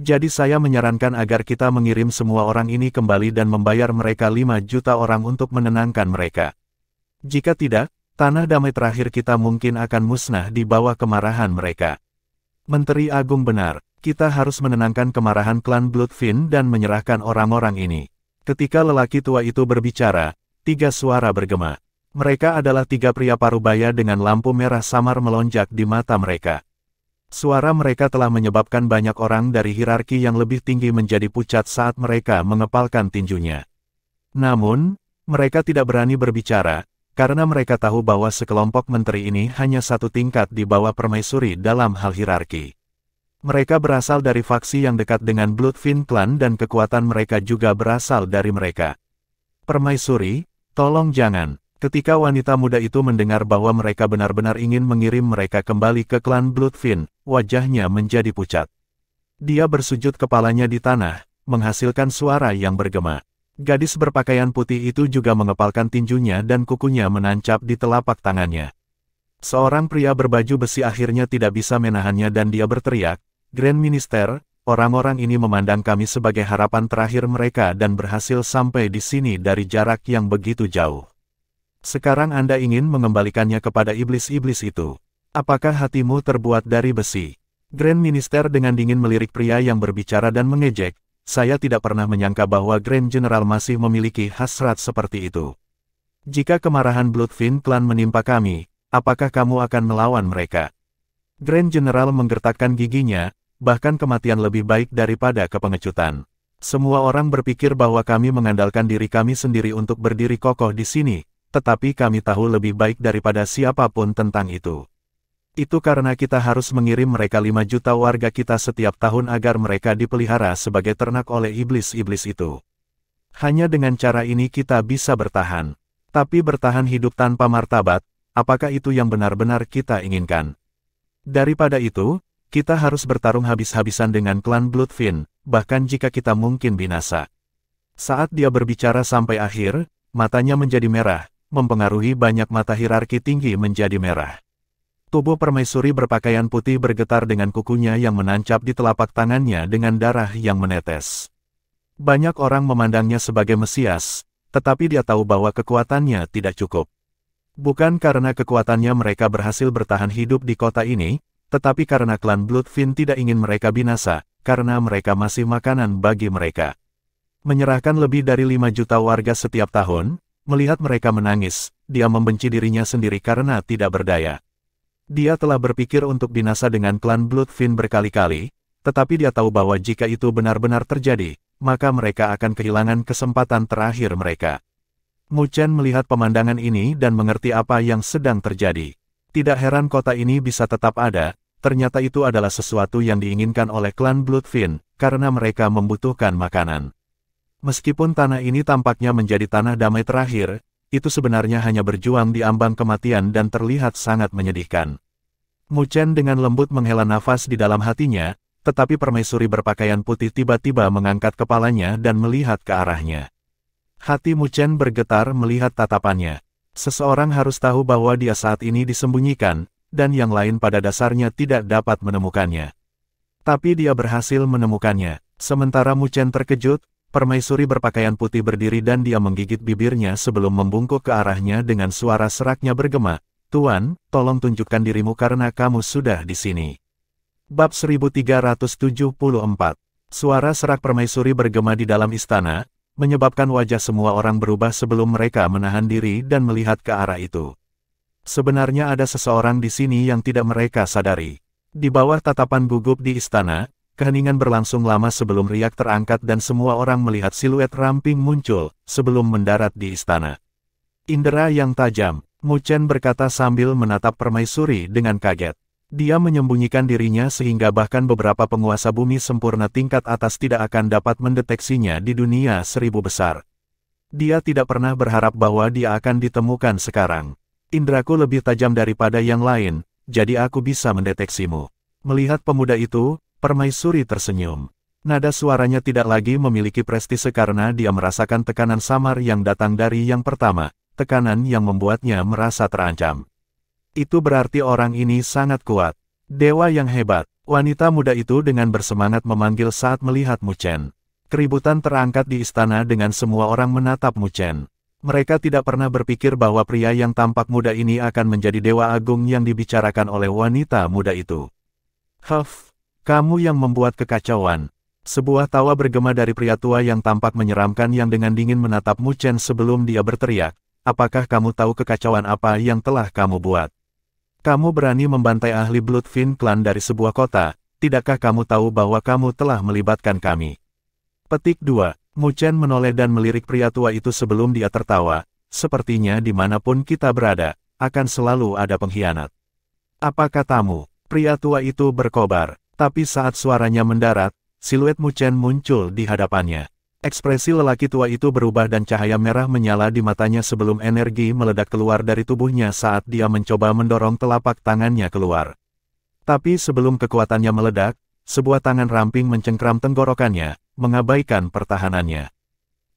Jadi saya menyarankan agar kita mengirim semua orang ini kembali dan membayar mereka 5 juta orang untuk menenangkan mereka. Jika tidak, tanah damai terakhir kita mungkin akan musnah di bawah kemarahan mereka. Menteri Agung benar. Kita harus menenangkan kemarahan klan Bloodfin dan menyerahkan orang-orang ini. Ketika lelaki tua itu berbicara, 3 suara bergema. Mereka adalah 3 pria parubaya dengan lampu merah samar melonjak di mata mereka. Suara mereka telah menyebabkan banyak orang dari hierarki yang lebih tinggi menjadi pucat saat mereka mengepalkan tinjunya. Namun, mereka tidak berani berbicara, karena mereka tahu bahwa sekelompok menteri ini hanya satu tingkat di bawah permaisuri dalam hal hierarki. Mereka berasal dari faksi yang dekat dengan Bloodfin Clan dan kekuatan mereka juga berasal dari mereka. Permaisuri, tolong jangan. Ketika wanita muda itu mendengar bahwa mereka benar-benar ingin mengirim mereka kembali ke klan Bloodfin, wajahnya menjadi pucat. Dia bersujud kepalanya di tanah, menghasilkan suara yang bergema. Gadis berpakaian putih itu juga mengepalkan tinjunya dan kukunya menancap di telapak tangannya. Seorang pria berbaju besi akhirnya tidak bisa menahannya dan dia berteriak, "Grand Minister, orang-orang ini memandang kami sebagai harapan terakhir mereka dan berhasil sampai di sini dari jarak yang begitu jauh. Sekarang Anda ingin mengembalikannya kepada iblis-iblis itu. Apakah hatimu terbuat dari besi?" Grand Minister dengan dingin melirik pria yang berbicara dan mengejek, "Saya tidak pernah menyangka bahwa Grand General masih memiliki hasrat seperti itu. Jika kemarahan Bloodfin Clan menimpa kami, apakah kamu akan melawan mereka?" Grand General menggertakkan giginya, bahkan kematian lebih baik daripada kepengecutan. Semua orang berpikir bahwa kami mengandalkan diri kami sendiri untuk berdiri kokoh di sini, tetapi kami tahu lebih baik daripada siapapun tentang itu. Itu karena kita harus mengirim mereka 5 juta warga kita setiap tahun agar mereka dipelihara sebagai ternak oleh iblis-iblis itu. Hanya dengan cara ini kita bisa bertahan. Tapi bertahan hidup tanpa martabat, apakah itu yang benar-benar kita inginkan? Daripada itu, kita harus bertarung habis-habisan dengan klan Bloodfin, bahkan jika kita mungkin binasa. Saat dia berbicara sampai akhir, matanya menjadi merah, mempengaruhi banyak mata hierarki tinggi menjadi merah. Tubuh permaisuri berpakaian putih bergetar dengan kukunya yang menancap di telapak tangannya dengan darah yang menetes. Banyak orang memandangnya sebagai Mesias, tetapi dia tahu bahwa kekuatannya tidak cukup. Bukan karena kekuatannya mereka berhasil bertahan hidup di kota ini, tetapi karena klan Bloodfin tidak ingin mereka binasa, karena mereka masih makanan bagi mereka. Menyerahkan lebih dari 5 juta warga setiap tahun, melihat mereka menangis, dia membenci dirinya sendiri karena tidak berdaya. Dia telah berpikir untuk binasa dengan klan Bloodfin berkali-kali, tetapi dia tahu bahwa jika itu benar-benar terjadi, maka mereka akan kehilangan kesempatan terakhir mereka. Mu Chen melihat pemandangan ini dan mengerti apa yang sedang terjadi. Tidak heran kota ini bisa tetap ada, ternyata itu adalah sesuatu yang diinginkan oleh klan Bloodfin, karena mereka membutuhkan makanan. Meskipun tanah ini tampaknya menjadi tanah damai terakhir, itu sebenarnya hanya berjuang di ambang kematian dan terlihat sangat menyedihkan. Mu Chen dengan lembut menghela nafas di dalam hatinya, tetapi permaisuri berpakaian putih tiba-tiba mengangkat kepalanya dan melihat ke arahnya. Hati Mu Chen bergetar melihat tatapannya. Seseorang harus tahu bahwa dia saat ini disembunyikan, dan yang lain pada dasarnya tidak dapat menemukannya. Tapi dia berhasil menemukannya. Sementara Mu Chen terkejut, permaisuri berpakaian putih berdiri dan dia menggigit bibirnya sebelum membungkuk ke arahnya dengan suara seraknya bergema, "Tuan, tolong tunjukkan dirimu karena kamu sudah di sini." Bab 1374. Suara serak permaisuri bergema di dalam istana, menyebabkan wajah semua orang berubah sebelum mereka menahan diri dan melihat ke arah itu. Sebenarnya ada seseorang di sini yang tidak mereka sadari. Di bawah tatapan gugup di istana, keheningan berlangsung lama sebelum riak terangkat dan semua orang melihat siluet ramping muncul sebelum mendarat di istana. Indera yang tajam, Mu Chen berkata sambil menatap permaisuri dengan kaget. Dia menyembunyikan dirinya sehingga bahkan beberapa penguasa bumi sempurna tingkat atas tidak akan dapat mendeteksinya di dunia 1000 besar. Dia tidak pernah berharap bahwa dia akan ditemukan sekarang. Indraku lebih tajam daripada yang lain, jadi aku bisa mendeteksimu. Melihat pemuda itu, permaisuri tersenyum. Nada suaranya tidak lagi memiliki prestise karena dia merasakan tekanan samar yang datang dari yang pertama, tekanan yang membuatnya merasa terancam. Itu berarti orang ini sangat kuat. Dewa yang hebat. Wanita muda itu dengan bersemangat memanggil saat melihat Mu Chen. Keributan terangkat di istana dengan semua orang menatap Mu Chen. Mereka tidak pernah berpikir bahwa pria yang tampak muda ini akan menjadi dewa agung yang dibicarakan oleh wanita muda itu. "Huff, kamu yang membuat kekacauan." Sebuah tawa bergema dari pria tua yang tampak menyeramkan yang dengan dingin menatap Mu Chen sebelum dia berteriak, "Apakah kamu tahu kekacauan apa yang telah kamu buat? Kamu berani membantai ahli Bloodfin klan dari sebuah kota, tidakkah kamu tahu bahwa kamu telah melibatkan kami?" Petik 2. Mu Chen menoleh dan melirik pria tua itu sebelum dia tertawa, "Sepertinya dimanapun kita berada, akan selalu ada pengkhianat. Apa katamu?" Pria tua itu berkobar, tapi saat suaranya mendarat, siluet Mu Chen muncul di hadapannya. Ekspresi lelaki tua itu berubah dan cahaya merah menyala di matanya sebelum energi meledak keluar dari tubuhnya saat dia mencoba mendorong telapak tangannya keluar. Tapi sebelum kekuatannya meledak, sebuah tangan ramping mencengkram tenggorokannya, mengabaikan pertahanannya.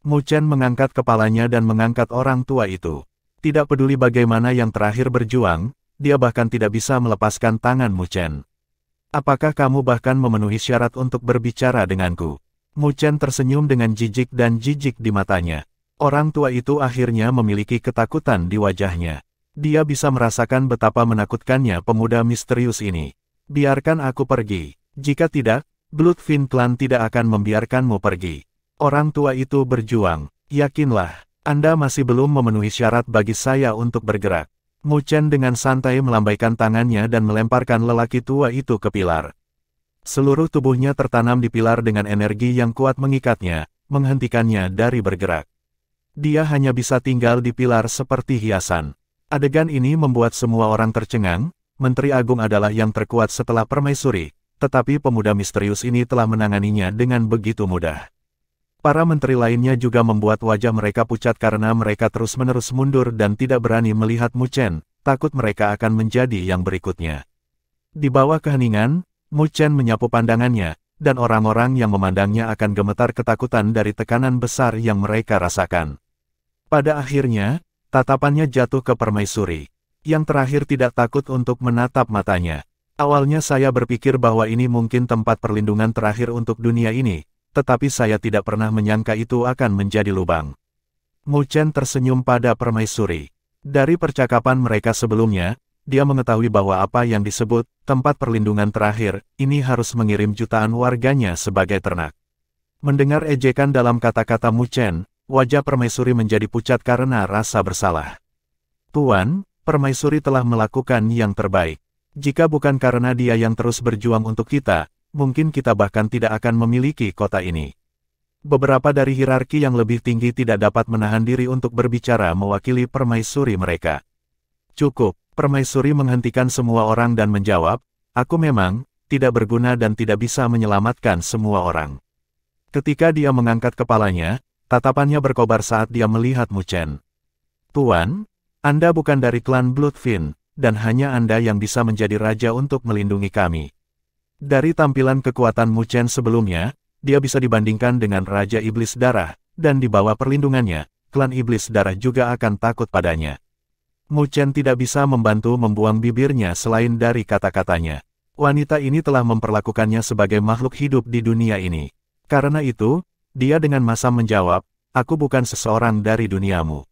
Mu Chen mengangkat kepalanya dan mengangkat orang tua itu. Tidak peduli bagaimana yang terakhir berjuang, dia bahkan tidak bisa melepaskan tangan Mu Chen. "Apakah kamu bahkan memenuhi syarat untuk berbicara denganku?" Mu Chen tersenyum dengan jijik dan jijik di matanya. Orang tua itu akhirnya memiliki ketakutan di wajahnya. Dia bisa merasakan betapa menakutkannya pemuda misterius ini. "Biarkan aku pergi. Jika tidak, Bloodfin Clan tidak akan membiarkanmu pergi." Orang tua itu berjuang. "Yakinlah, Anda masih belum memenuhi syarat bagi saya untuk bergerak." Mu Chen dengan santai melambaikan tangannya dan melemparkan lelaki tua itu ke pilar. Seluruh tubuhnya tertanam di pilar dengan energi yang kuat mengikatnya, menghentikannya dari bergerak. Dia hanya bisa tinggal di pilar seperti hiasan. Adegan ini membuat semua orang tercengang. Menteri Agung adalah yang terkuat setelah permaisuri, tetapi pemuda misterius ini telah menanganinya dengan begitu mudah. Para menteri lainnya juga membuat wajah mereka pucat karena mereka terus-menerus mundur dan tidak berani melihat Mu Chen, takut mereka akan menjadi yang berikutnya. Di bawah keheningan, Mu Chen menyapu pandangannya, dan orang-orang yang memandangnya akan gemetar ketakutan dari tekanan besar yang mereka rasakan. Pada akhirnya, tatapannya jatuh ke permaisuri. Yang terakhir tidak takut untuk menatap matanya. Awalnya saya berpikir bahwa ini mungkin tempat perlindungan terakhir untuk dunia ini, tetapi saya tidak pernah menyangka itu akan menjadi lubang. Mu Chen tersenyum pada permaisuri. Dari percakapan mereka sebelumnya, dia mengetahui bahwa apa yang disebut tempat perlindungan terakhir, ini harus mengirim jutaan warganya sebagai ternak. Mendengar ejekan dalam kata-kata Mu Chen, wajah permaisuri menjadi pucat karena rasa bersalah. Tuan, permaisuri telah melakukan yang terbaik. Jika bukan karena dia yang terus berjuang untuk kita, mungkin kita bahkan tidak akan memiliki kota ini. Beberapa dari hierarki yang lebih tinggi tidak dapat menahan diri untuk berbicara mewakili permaisuri mereka. Cukup, permaisuri menghentikan semua orang dan menjawab, aku memang tidak berguna dan tidak bisa menyelamatkan semua orang. Ketika dia mengangkat kepalanya, tatapannya berkobar saat dia melihat Mu Chen. Tuan, Anda bukan dari klan Bloodfin, dan hanya Anda yang bisa menjadi raja untuk melindungi kami. Dari tampilan kekuatan Mu Chen sebelumnya, dia bisa dibandingkan dengan Raja Iblis Darah, dan di bawah perlindungannya, klan Iblis Darah juga akan takut padanya. Mu Chen tidak bisa membantu membuang bibirnya selain dari kata-katanya. Wanita ini telah memperlakukannya sebagai makhluk hidup di dunia ini. Karena itu, dia dengan masam menjawab, aku bukan seseorang dari duniamu.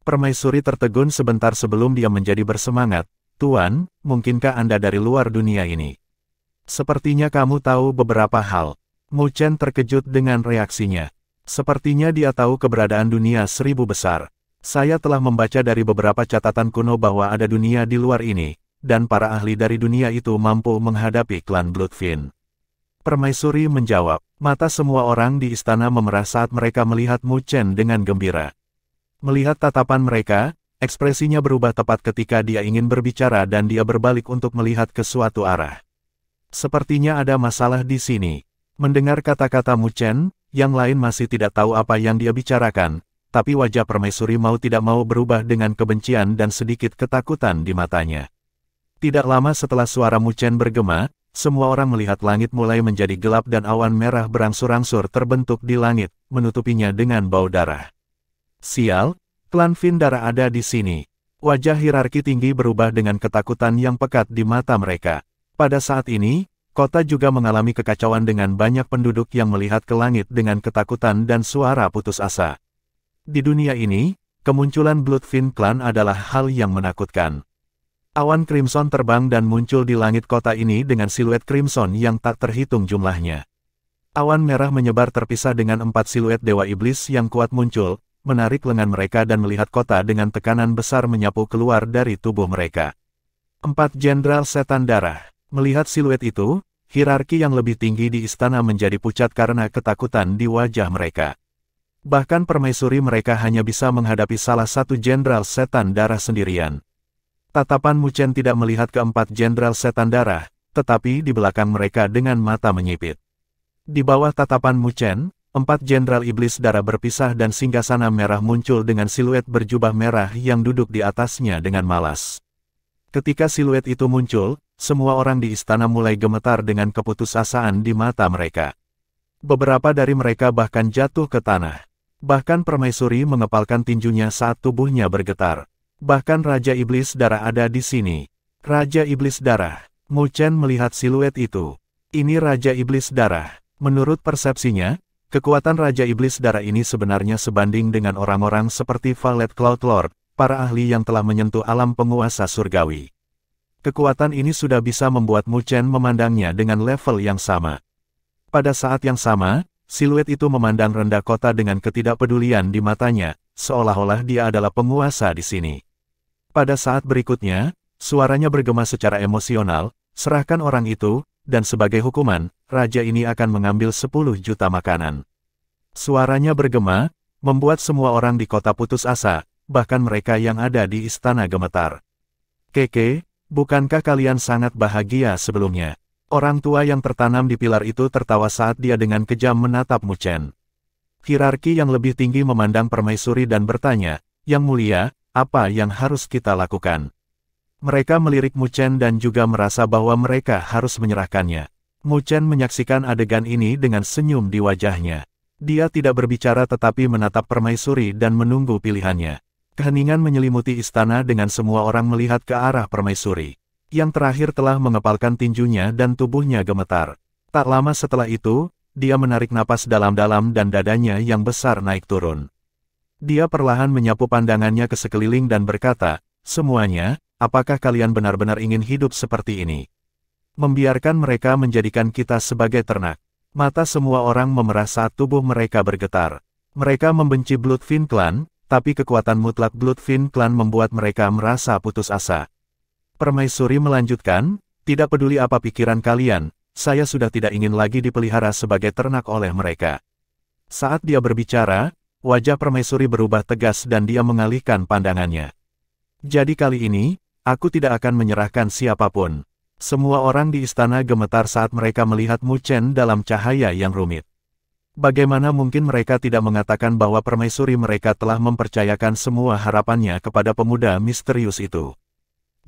Permaisuri tertegun sebentar sebelum dia menjadi bersemangat, Tuan, mungkinkah Anda dari luar dunia ini? Sepertinya kamu tahu beberapa hal. Mu Chen terkejut dengan reaksinya. Sepertinya dia tahu keberadaan dunia seribu besar. Saya telah membaca dari beberapa catatan kuno bahwa ada dunia di luar ini, dan para ahli dari dunia itu mampu menghadapi klan Bloodfin. Permaisuri menjawab, mata semua orang di istana memerah saat mereka melihat Mu Chen dengan gembira. Melihat tatapan mereka, ekspresinya berubah tepat ketika dia ingin berbicara dan dia berbalik untuk melihat ke suatu arah. Sepertinya ada masalah di sini. Mendengar kata-kata Mu Chen, yang lain masih tidak tahu apa yang dia bicarakan, tapi wajah permaisuri mau tidak mau berubah dengan kebencian dan sedikit ketakutan di matanya. Tidak lama setelah suara Mu Chen bergema, semua orang melihat langit mulai menjadi gelap dan awan merah berangsur-angsur terbentuk di langit, menutupinya dengan bau darah. Sial, klan Fin Darah ada di sini. Wajah hierarki tinggi berubah dengan ketakutan yang pekat di mata mereka. Pada saat ini, kota juga mengalami kekacauan dengan banyak penduduk yang melihat ke langit dengan ketakutan dan suara putus asa. Di dunia ini, kemunculan Bloodfin Clan adalah hal yang menakutkan. Awan Crimson terbang dan muncul di langit kota ini dengan siluet Crimson yang tak terhitung jumlahnya. Awan merah menyebar terpisah dengan 4 siluet Dewa Iblis yang kuat muncul, menarik lengan mereka dan melihat kota dengan tekanan besar menyapu keluar dari tubuh mereka. 4 Jenderal Setan Darah. Melihat siluet itu, hierarki yang lebih tinggi di istana menjadi pucat karena ketakutan di wajah mereka. Bahkan permaisuri mereka hanya bisa menghadapi salah satu Jenderal Setan Darah sendirian. Tatapan Mu Chen tidak melihat keempat Jenderal Setan Darah, tetapi di belakang mereka dengan mata menyipit. Di bawah tatapan Mu Chen, 4 Jenderal Iblis Darah berpisah dan singgasana merah muncul dengan siluet berjubah merah yang duduk di atasnya dengan malas. Ketika siluet itu muncul, semua orang di istana mulai gemetar dengan keputusasaan di mata mereka. Beberapa dari mereka bahkan jatuh ke tanah. Bahkan permaisuri mengepalkan tinjunya saat tubuhnya bergetar. Bahkan Raja Iblis Darah ada di sini. Raja Iblis Darah. Mu Chen melihat siluet itu. Ini Raja Iblis Darah. Menurut persepsinya, kekuatan Raja Iblis Darah ini sebenarnya sebanding dengan orang-orang seperti Valet Cloud Lord, para ahli yang telah menyentuh alam penguasa surgawi. Kekuatan ini sudah bisa membuat Mu Chen memandangnya dengan level yang sama. Pada saat yang sama, siluet itu memandang rendah kota dengan ketidakpedulian di matanya, seolah-olah dia adalah penguasa di sini. Pada saat berikutnya, suaranya bergema secara emosional, serahkan orang itu, dan sebagai hukuman, raja ini akan mengambil 10 juta makanan. Suaranya bergema, membuat semua orang di kota putus asa, bahkan mereka yang ada di istana gemetar. Keke, bukankah kalian sangat bahagia sebelumnya? Orang tua yang tertanam di pilar itu tertawa saat dia dengan kejam menatap Mu Chen. Hierarki yang lebih tinggi memandang permaisuri dan bertanya, Yang Mulia, apa yang harus kita lakukan? Mereka melirik Mu Chen dan juga merasa bahwa mereka harus menyerahkannya. Mu Chen menyaksikan adegan ini dengan senyum di wajahnya. Dia tidak berbicara tetapi menatap permaisuri dan menunggu pilihannya. Keheningan menyelimuti istana dengan semua orang melihat ke arah permaisuri. Yang terakhir telah mengepalkan tinjunya dan tubuhnya gemetar. Tak lama setelah itu, dia menarik napas dalam-dalam dan dadanya yang besar naik turun. Dia perlahan menyapu pandangannya ke sekeliling dan berkata, "Semuanya, apakah kalian benar-benar ingin hidup seperti ini? Membiarkan mereka menjadikan kita sebagai ternak." Mata semua orang memerah saat tubuh mereka bergetar. Mereka membenci Bloodfin Clan, tapi kekuatan mutlak Bloodfin Clan membuat mereka merasa putus asa. Permaisuri melanjutkan, "Tidak peduli apa pikiran kalian, saya sudah tidak ingin lagi dipelihara sebagai ternak oleh mereka." Saat dia berbicara, wajah permaisuri berubah tegas dan dia mengalihkan pandangannya. "Jadi kali ini, aku tidak akan menyerahkan siapapun." Semua orang di istana gemetar saat mereka melihat Mu Chen dalam cahaya yang rumit. Bagaimana mungkin mereka tidak mengatakan bahwa permaisuri mereka telah mempercayakan semua harapannya kepada pemuda misterius itu?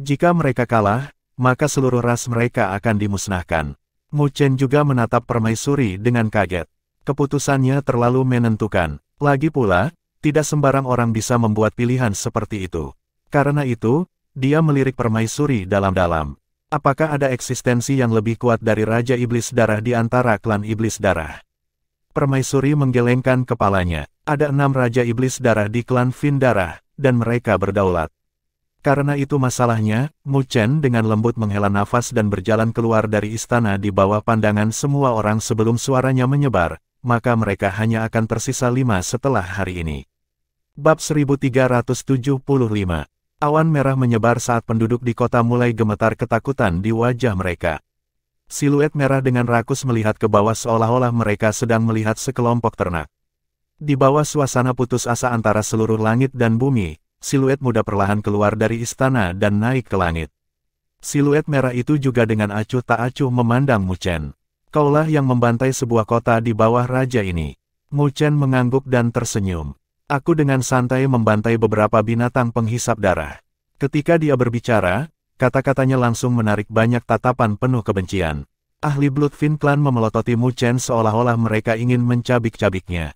Jika mereka kalah, maka seluruh ras mereka akan dimusnahkan. Mu Chen juga menatap permaisuri dengan kaget. Keputusannya terlalu menentukan. Lagi pula, tidak sembarang orang bisa membuat pilihan seperti itu. Karena itu, dia melirik permaisuri dalam-dalam. Apakah ada eksistensi yang lebih kuat dari Raja Iblis Darah di antara klan Iblis Darah? Permaisuri menggelengkan kepalanya. Ada 6 Raja Iblis Darah di klan Fin Darah, dan mereka berdaulat. Karena itu masalahnya, Mu Chen dengan lembut menghela nafas dan berjalan keluar dari istana di bawah pandangan semua orang sebelum suaranya menyebar, maka mereka hanya akan tersisa 5 setelah hari ini. Bab 1375. Awan merah menyebar saat penduduk di kota mulai gemetar ketakutan di wajah mereka. Siluet merah dengan rakus melihat ke bawah seolah-olah mereka sedang melihat sekelompok ternak. Di bawah suasana putus asa antara seluruh langit dan bumi, siluet muda perlahan keluar dari istana dan naik ke langit. Siluet merah itu juga dengan acuh tak acuh memandang Mu Chen. "Kaulah yang membantai sebuah kota di bawah raja ini." Mu Chen mengangguk dan tersenyum. "Aku dengan santai membantai beberapa binatang penghisap darah." Ketika dia berbicara, kata-katanya langsung menarik banyak tatapan penuh kebencian. Ahli Bloodfin Clan memelototi Mu Chen seolah-olah mereka ingin mencabik-cabiknya.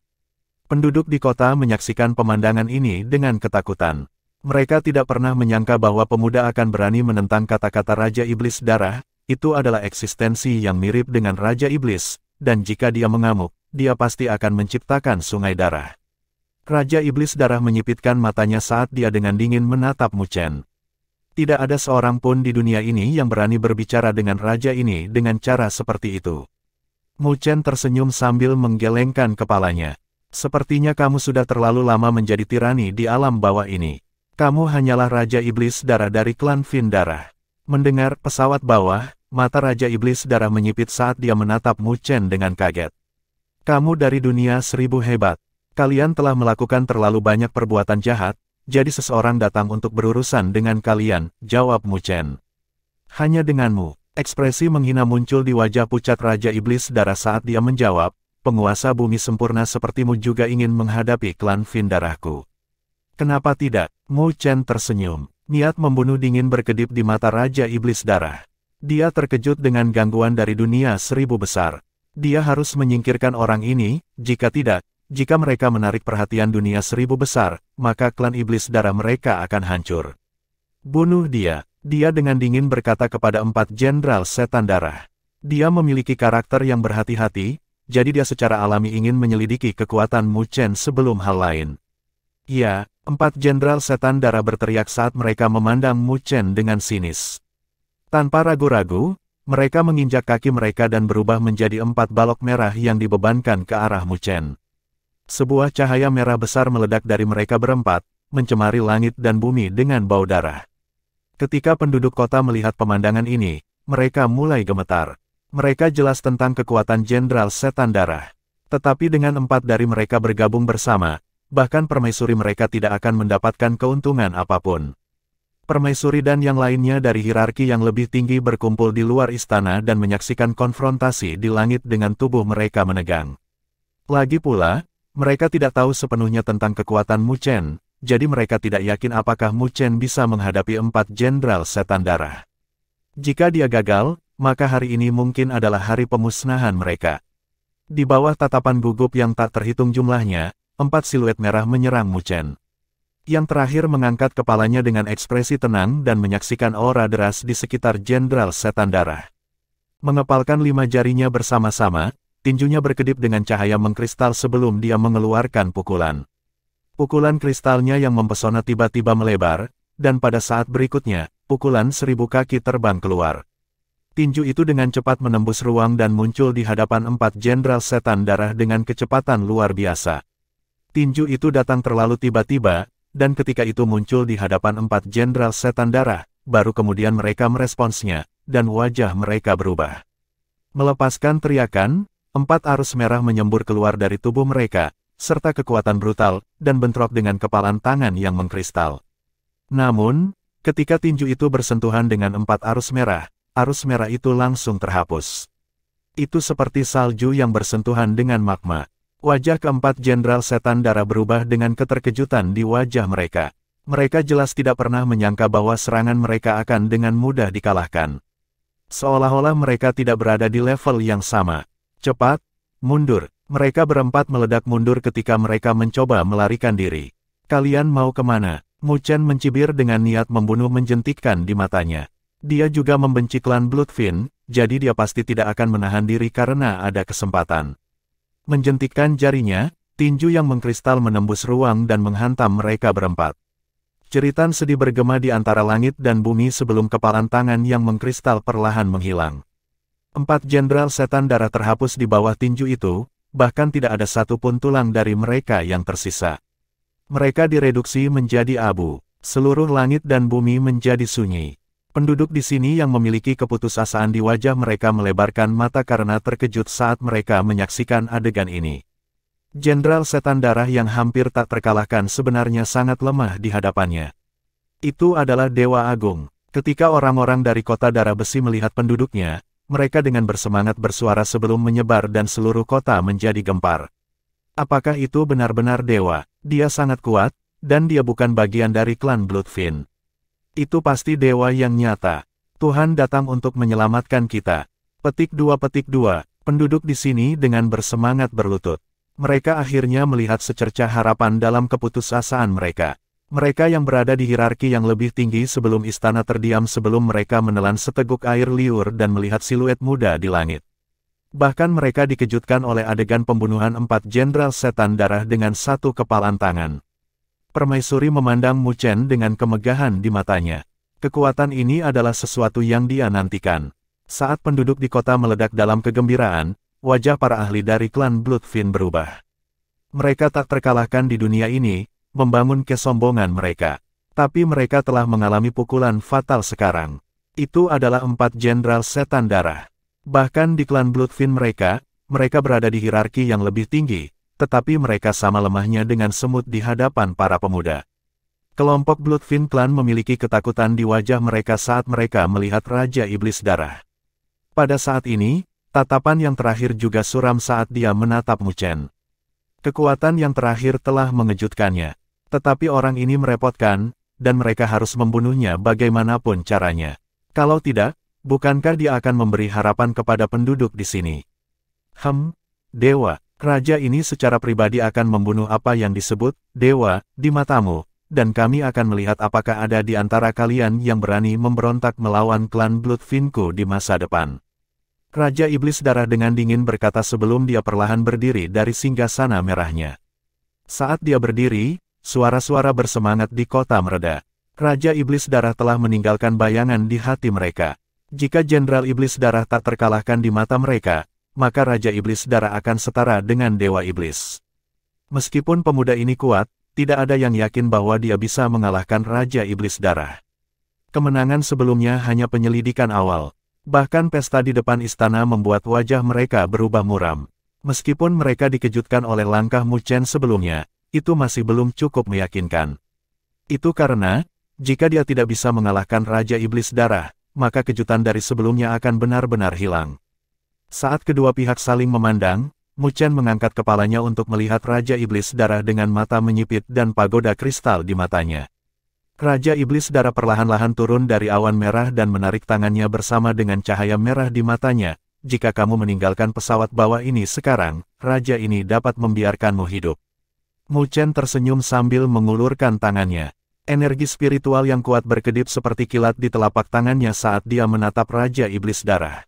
Penduduk di kota menyaksikan pemandangan ini dengan ketakutan. Mereka tidak pernah menyangka bahwa pemuda akan berani menentang kata-kata Raja Iblis Darah. Itu adalah eksistensi yang mirip dengan Raja Iblis, dan jika dia mengamuk, dia pasti akan menciptakan sungai darah. Raja Iblis Darah menyipitkan matanya saat dia dengan dingin menatap Mu Chen. Tidak ada seorang pun di dunia ini yang berani berbicara dengan raja ini dengan cara seperti itu. Mu Chen tersenyum sambil menggelengkan kepalanya. "Sepertinya kamu sudah terlalu lama menjadi tirani di alam bawah ini. Kamu hanyalah Raja Iblis Darah dari klan Fin Darah." Mendengar pesawat bawah, mata Raja Iblis Darah menyipit saat dia menatap Mu Chen dengan kaget. "Kamu dari dunia 1000 hebat. Kalian telah melakukan terlalu banyak perbuatan jahat, jadi seseorang datang untuk berurusan dengan kalian," jawab Mu Chen. "Hanya denganmu." Ekspresi menghina muncul di wajah pucat Raja Iblis Darah saat dia menjawab, "Penguasa bumi sempurna sepertimu juga ingin menghadapi klan Fin Darahku. Kenapa tidak?" Mu Chen tersenyum. Niat membunuh dingin berkedip di mata Raja Iblis Darah. Dia terkejut dengan gangguan dari dunia 1000 besar. Dia harus menyingkirkan orang ini, jika tidak, jika mereka menarik perhatian dunia 1000 besar, maka klan Iblis Darah mereka akan hancur. "Bunuh dia." Dia dengan dingin berkata kepada 4 Jenderal Setan Darah. Dia memiliki karakter yang berhati-hati, jadi dia secara alami ingin menyelidiki kekuatan Mu Chen sebelum hal lain. "Ya," 4 Jenderal Setan Darah berteriak saat mereka memandang Mu Chen dengan sinis. Tanpa ragu-ragu, mereka menginjak kaki mereka dan berubah menjadi 4 balok merah yang dibebankan ke arah Mu Chen. Sebuah cahaya merah besar meledak dari mereka berempat, mencemari langit dan bumi dengan bau darah. Ketika penduduk kota melihat pemandangan ini, mereka mulai gemetar. Mereka jelas tentang kekuatan Jenderal Setan Darah. Tetapi dengan 4 dari mereka bergabung bersama, bahkan permaisuri mereka tidak akan mendapatkan keuntungan apapun. Permaisuri dan yang lainnya dari hierarki yang lebih tinggi berkumpul di luar istana dan menyaksikan konfrontasi di langit dengan tubuh mereka menegang. Lagi pula, mereka tidak tahu sepenuhnya tentang kekuatan Mu Chen, jadi mereka tidak yakin apakah Mu Chen bisa menghadapi 4 Jenderal Setan Darah. Jika dia gagal, maka hari ini mungkin adalah hari pemusnahan mereka. Di bawah tatapan gugup yang tak terhitung jumlahnya, 4 siluet merah menyerang Mu Chen. Yang terakhir mengangkat kepalanya dengan ekspresi tenang dan menyaksikan aura deras di sekitar Jenderal Setan Darah. Mengepalkan 5 jarinya bersama-sama, tinjunya berkedip dengan cahaya mengkristal sebelum dia mengeluarkan pukulan. Pukulan kristalnya yang mempesona tiba-tiba melebar, dan pada saat berikutnya, pukulan 1000 kaki terbang keluar. Tinju itu dengan cepat menembus ruang dan muncul di hadapan 4 Jenderal Setan Darah dengan kecepatan luar biasa. Tinju itu datang terlalu tiba-tiba, dan ketika itu muncul di hadapan 4 Jenderal Setan Darah, baru kemudian mereka meresponsnya, dan wajah mereka berubah. Melepaskan teriakan, 4 arus merah menyembur keluar dari tubuh mereka, serta kekuatan brutal, dan bentrok dengan kepalan tangan yang mengkristal. Namun, ketika tinju itu bersentuhan dengan 4 arus merah itu langsung terhapus. Itu seperti salju yang bersentuhan dengan magma. Wajah keempat Jenderal Setan Darah berubah dengan keterkejutan di wajah mereka. Mereka jelas tidak pernah menyangka bahwa serangan mereka akan dengan mudah dikalahkan. Seolah-olah mereka tidak berada di level yang sama. Cepat, mundur. Mereka berempat meledak mundur ketika mereka mencoba melarikan diri. Kalian mau kemana? Mu Chen mencibir dengan niat membunuh menjentikkan di matanya. Dia juga membenci klan Bloodfin, jadi dia pasti tidak akan menahan diri karena ada kesempatan. Menjentikkan jarinya, tinju yang mengkristal menembus ruang dan menghantam mereka berempat. Jeritan sedih bergema di antara langit dan bumi sebelum kepalan tangan yang mengkristal perlahan menghilang. 4 Jenderal Setan Darah terhapus di bawah tinju itu, bahkan tidak ada satupun tulang dari mereka yang tersisa. Mereka direduksi menjadi abu, seluruh langit dan bumi menjadi sunyi. Penduduk di sini yang memiliki keputusasaan di wajah mereka melebarkan mata karena terkejut saat mereka menyaksikan adegan ini. Jenderal Setan Darah yang hampir tak terkalahkan sebenarnya sangat lemah di hadapannya. Itu adalah Dewa Agung. Ketika orang-orang dari kota Darah Besi melihat penduduknya, mereka dengan bersemangat bersuara sebelum menyebar dan seluruh kota menjadi gempar. Apakah itu benar-benar dewa? Dia sangat kuat, dan dia bukan bagian dari klan Bloodfin. Itu pasti dewa yang nyata. Tuhan datang untuk menyelamatkan kita. Petik 2. Penduduk di sini dengan bersemangat berlutut. Mereka akhirnya melihat secercah harapan dalam keputusasaan mereka. Mereka yang berada di hierarki yang lebih tinggi sebelum istana terdiam sebelum mereka menelan seteguk air liur dan melihat siluet muda di langit. Bahkan mereka dikejutkan oleh adegan pembunuhan 4 Jenderal Setan Darah dengan satu kepalan tangan. Permaisuri memandang Mu Chen dengan kemegahan di matanya. Kekuatan ini adalah sesuatu yang dia nantikan. Saat penduduk di kota meledak dalam kegembiraan, wajah para ahli dari klan Bloodfin berubah. Mereka tak terkalahkan di dunia ini, membangun kesombongan mereka. Tapi mereka telah mengalami pukulan fatal sekarang. Itu adalah 4 Jenderal Setan Darah. Bahkan di klan Bloodfin mereka berada di hierarki yang lebih tinggi. Tetapi mereka sama lemahnya dengan semut di hadapan para pemuda. Kelompok Bloodfin Clan memiliki ketakutan di wajah mereka saat mereka melihat Raja Iblis Darah. Pada saat ini, tatapan yang terakhir juga suram saat dia menatap Mu Chen. Kekuatan yang terakhir telah mengejutkannya. Tetapi orang ini merepotkan, dan mereka harus membunuhnya bagaimanapun caranya. Kalau tidak, bukankah dia akan memberi harapan kepada penduduk di sini? Dewa. Raja ini secara pribadi akan membunuh apa yang disebut dewa di matamu, dan kami akan melihat apakah ada di antara kalian yang berani memberontak melawan klan Bloodfinku di masa depan. Raja Iblis Darah dengan dingin berkata sebelum dia perlahan berdiri dari singgasana merahnya. Saat dia berdiri, suara-suara bersemangat di kota mereda. Raja Iblis Darah telah meninggalkan bayangan di hati mereka. Jika Jenderal Iblis Darah tak terkalahkan di mata mereka, maka Raja Iblis Darah akan setara dengan Dewa Iblis. Meskipun pemuda ini kuat, tidak ada yang yakin bahwa dia bisa mengalahkan Raja Iblis Darah. Kemenangan sebelumnya hanya penyelidikan awal. Bahkan pesta di depan istana membuat wajah mereka berubah muram. Meskipun mereka dikejutkan oleh langkah Mu Chen sebelumnya, itu masih belum cukup meyakinkan. Itu karena, jika dia tidak bisa mengalahkan Raja Iblis Darah, maka kejutan dari sebelumnya akan benar-benar hilang. Saat kedua pihak saling memandang, Mu Chen mengangkat kepalanya untuk melihat Raja Iblis Darah dengan mata menyipit dan pagoda kristal di matanya. Raja Iblis Darah perlahan-lahan turun dari awan merah dan menarik tangannya bersama dengan cahaya merah di matanya. Jika kamu meninggalkan pesawat bawah ini sekarang, Raja ini dapat membiarkanmu hidup. Mu Chen tersenyum sambil mengulurkan tangannya. Energi spiritual yang kuat berkedip seperti kilat di telapak tangannya saat dia menatap Raja Iblis Darah.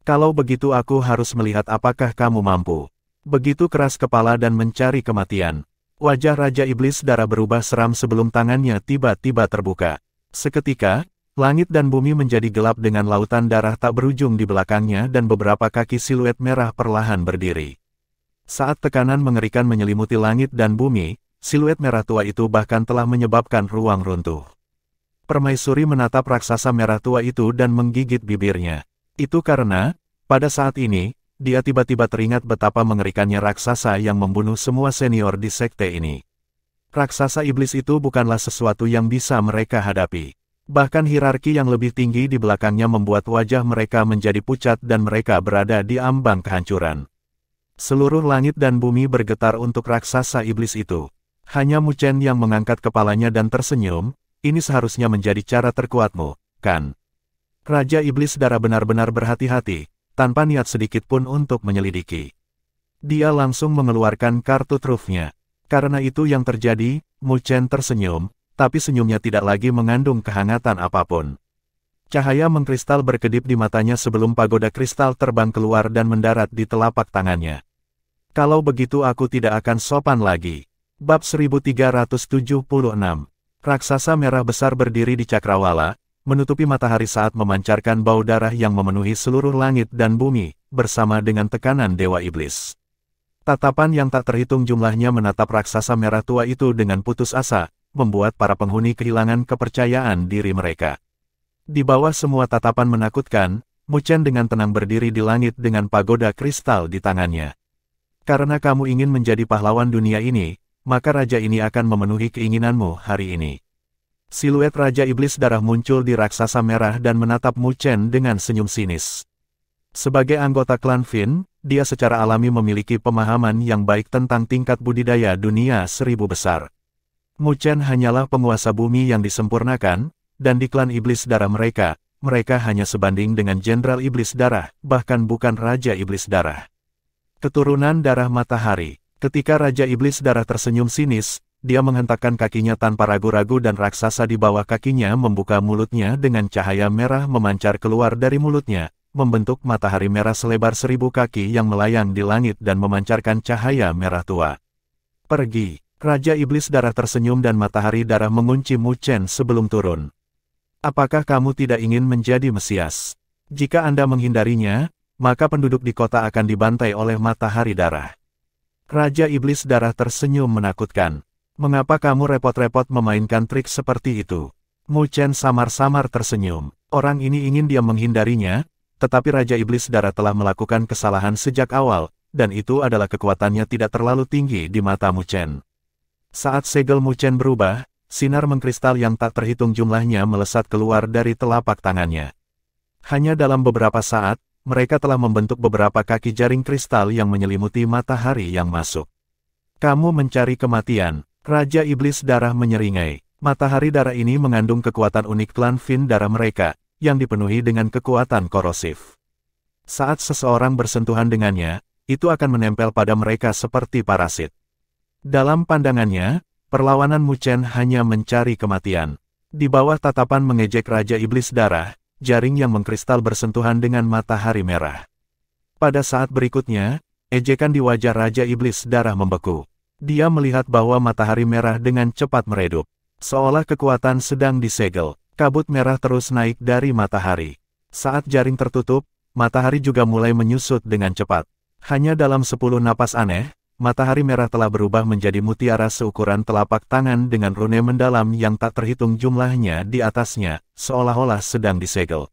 Kalau begitu aku harus melihat apakah kamu mampu. Begitu keras kepala dan mencari kematian. Wajah Raja Iblis Darah berubah seram sebelum tangannya tiba-tiba terbuka. Seketika, langit dan bumi menjadi gelap dengan lautan darah tak berujung di belakangnya dan beberapa kaki siluet merah perlahan berdiri. Saat tekanan mengerikan menyelimuti langit dan bumi, siluet merah tua itu bahkan telah menyebabkan ruang runtuh. Permaisuri menatap raksasa merah tua itu dan menggigit bibirnya. Itu karena, pada saat ini, dia tiba-tiba teringat betapa mengerikannya raksasa yang membunuh semua senior di sekte ini. Raksasa iblis itu bukanlah sesuatu yang bisa mereka hadapi. Bahkan hierarki yang lebih tinggi di belakangnya membuat wajah mereka menjadi pucat dan mereka berada di ambang kehancuran. Seluruh langit dan bumi bergetar untuk raksasa iblis itu. Hanya Mu Chen yang mengangkat kepalanya dan tersenyum, ini seharusnya menjadi cara terkuatmu, kan? Raja Iblis Darah benar-benar berhati-hati, tanpa niat sedikit pun untuk menyelidiki. Dia langsung mengeluarkan kartu trufnya. Karena itu yang terjadi, Mu Chen tersenyum, tapi senyumnya tidak lagi mengandung kehangatan apapun. Cahaya mengkristal berkedip di matanya sebelum pagoda kristal terbang keluar dan mendarat di telapak tangannya. Kalau begitu aku tidak akan sopan lagi. Bab 1376. Raksasa merah besar berdiri di cakrawala, menutupi matahari saat memancarkan bau darah yang memenuhi seluruh langit dan bumi, bersama dengan tekanan Dewa Iblis. Tatapan yang tak terhitung jumlahnya menatap raksasa merah tua itu dengan putus asa, membuat para penghuni kehilangan kepercayaan diri mereka. Di bawah semua tatapan menakutkan, Mu Chen dengan tenang berdiri di langit dengan pagoda kristal di tangannya. Karena kamu ingin menjadi pahlawan dunia ini, maka raja ini akan memenuhi keinginanmu hari ini. Siluet Raja Iblis Darah muncul di raksasa merah dan menatap Mu Chen dengan senyum sinis. Sebagai anggota klan Fin, dia secara alami memiliki pemahaman yang baik tentang tingkat budidaya dunia 1000 besar. Mu Chen hanyalah penguasa bumi yang disempurnakan, dan di klan Iblis Darah mereka hanya sebanding dengan Jenderal Iblis Darah, bahkan bukan Raja Iblis Darah. Keturunan Darah Matahari. Ketika Raja Iblis Darah tersenyum sinis, dia menghentakkan kakinya tanpa ragu-ragu dan raksasa di bawah kakinya membuka mulutnya dengan cahaya merah memancar keluar dari mulutnya, membentuk matahari merah selebar 1000 kaki yang melayang di langit dan memancarkan cahaya merah tua. Pergi. Raja Iblis Darah tersenyum dan matahari darah mengunci Mu Chen sebelum turun. Apakah kamu tidak ingin menjadi Mesias? Jika Anda menghindarinya, maka penduduk di kota akan dibantai oleh matahari darah. Raja Iblis Darah tersenyum menakutkan. Mengapa kamu repot-repot memainkan trik seperti itu? Mu Chen samar-samar tersenyum. Orang ini ingin dia menghindarinya, tetapi Raja Iblis Darah telah melakukan kesalahan sejak awal, dan itu adalah kekuatannya tidak terlalu tinggi di mata Mu Chen. Saat segel Mu Chen berubah, sinar mengkristal yang tak terhitung jumlahnya melesat keluar dari telapak tangannya. Hanya dalam beberapa saat, mereka telah membentuk beberapa kaki jaring kristal yang menyelimuti matahari yang masuk. Kamu mencari kematian. Raja Iblis Darah menyeringai. Matahari darah ini mengandung kekuatan unik klan Fin darah mereka, yang dipenuhi dengan kekuatan korosif. Saat seseorang bersentuhan dengannya, itu akan menempel pada mereka seperti parasit. Dalam pandangannya, perlawanan Mu Chen hanya mencari kematian. Di bawah tatapan mengejek Raja Iblis Darah, jaring yang mengkristal bersentuhan dengan matahari merah. Pada saat berikutnya, ejekan di wajah Raja Iblis Darah membeku. Dia melihat bahwa matahari merah dengan cepat meredup. Seolah kekuatan sedang disegel, kabut merah terus naik dari matahari. Saat jaring tertutup, matahari juga mulai menyusut dengan cepat. Hanya dalam 10 napas aneh, matahari merah telah berubah menjadi mutiara seukuran telapak tangan dengan rune mendalam yang tak terhitung jumlahnya di atasnya, seolah-olah sedang disegel.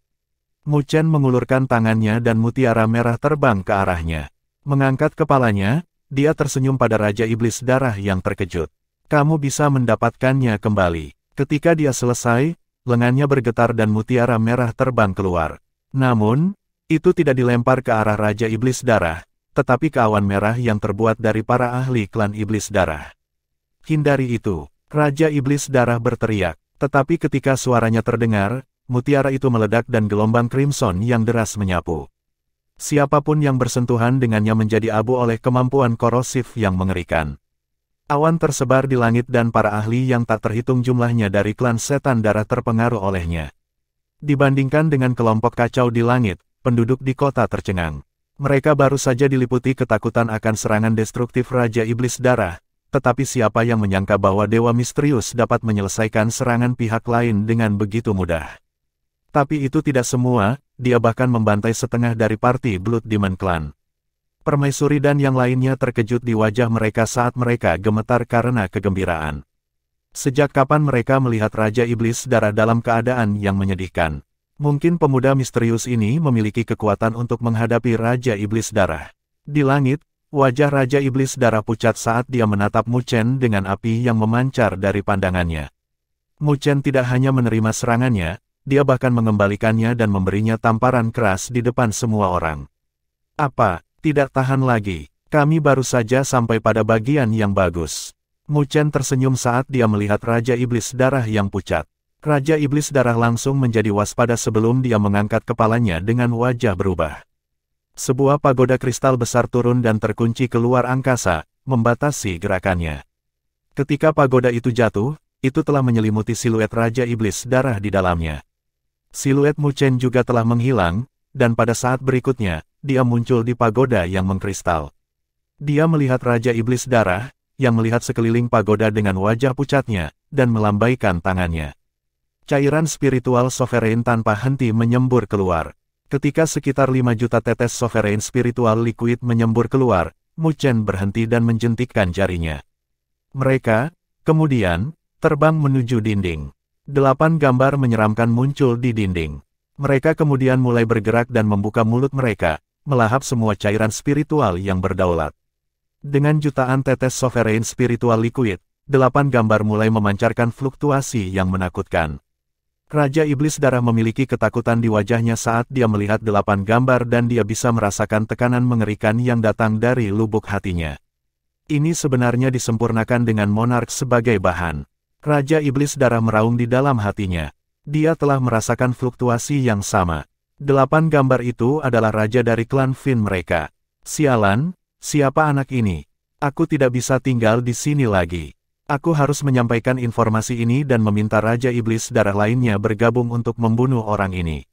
Mu Chen mengulurkan tangannya dan mutiara merah terbang ke arahnya. Mengangkat kepalanya, dia tersenyum pada Raja Iblis Darah yang terkejut. Kamu bisa mendapatkannya kembali. Ketika dia selesai, lengannya bergetar dan mutiara merah terbang keluar. Namun, itu tidak dilempar ke arah Raja Iblis Darah, tetapi ke awan merah yang terbuat dari para ahli klan Iblis Darah. Hindari itu, Raja Iblis Darah berteriak. Tetapi ketika suaranya terdengar, mutiara itu meledak dan gelombang crimson yang deras menyapu. Siapapun yang bersentuhan dengannya menjadi abu oleh kemampuan korosif yang mengerikan. Awan tersebar di langit dan para ahli yang tak terhitung jumlahnya dari klan setan darah terpengaruh olehnya. Dibandingkan dengan kelompok kacau di langit, penduduk di kota tercengang. Mereka baru saja diliputi ketakutan akan serangan destruktif Raja Iblis Darah, tetapi siapa yang menyangka bahwa Dewa Misterius dapat menyelesaikan serangan pihak lain dengan begitu mudah. Tapi itu tidak semua, dia bahkan membantai setengah dari parti Blood Demon Clan. Permaisuri dan yang lainnya terkejut di wajah mereka saat mereka gemetar karena kegembiraan. Sejak kapan mereka melihat Raja Iblis Darah dalam keadaan yang menyedihkan? Mungkin pemuda misterius ini memiliki kekuatan untuk menghadapi Raja Iblis Darah. Di langit, wajah Raja Iblis Darah pucat saat dia menatap Mu Chen dengan api yang memancar dari pandangannya. Mu Chen tidak hanya menerima serangannya, dia bahkan mengembalikannya dan memberinya tamparan keras di depan semua orang. Apa, tidak tahan lagi, kami baru saja sampai pada bagian yang bagus. Mu Chen tersenyum saat dia melihat Raja Iblis Darah yang pucat. Raja Iblis Darah langsung menjadi waspada sebelum dia mengangkat kepalanya dengan wajah berubah. Sebuah pagoda kristal besar turun dan terkunci keluar angkasa, membatasi gerakannya. Ketika pagoda itu jatuh, itu telah menyelimuti siluet Raja Iblis Darah di dalamnya. Siluet Mu Chen juga telah menghilang, dan pada saat berikutnya, dia muncul di pagoda yang mengkristal. Dia melihat Raja Iblis Darah, yang melihat sekeliling pagoda dengan wajah pucatnya, dan melambaikan tangannya. Cairan spiritual sovereign tanpa henti menyembur keluar. Ketika sekitar 5 juta tetes sovereign spiritual liquid menyembur keluar, Mu Chen berhenti dan menjentikkan jarinya. Mereka, kemudian, terbang menuju dinding. 8 gambar menyeramkan muncul di dinding. Mereka kemudian mulai bergerak dan membuka mulut mereka, melahap semua cairan spiritual yang berdaulat. Dengan jutaan tetes sovereign spiritual liquid, 8 gambar mulai memancarkan fluktuasi yang menakutkan. Raja Iblis Darah memiliki ketakutan di wajahnya saat dia melihat 8 gambar dan dia bisa merasakan tekanan mengerikan yang datang dari lubuk hatinya. Ini sebenarnya disempurnakan dengan monark sebagai bahan. Raja Iblis Darah meraung di dalam hatinya. Dia telah merasakan fluktuasi yang sama. 8 gambar itu adalah raja dari klan Fin mereka. Sialan, siapa anak ini? Aku tidak bisa tinggal di sini lagi. Aku harus menyampaikan informasi ini dan meminta Raja Iblis Darah lainnya bergabung untuk membunuh orang ini.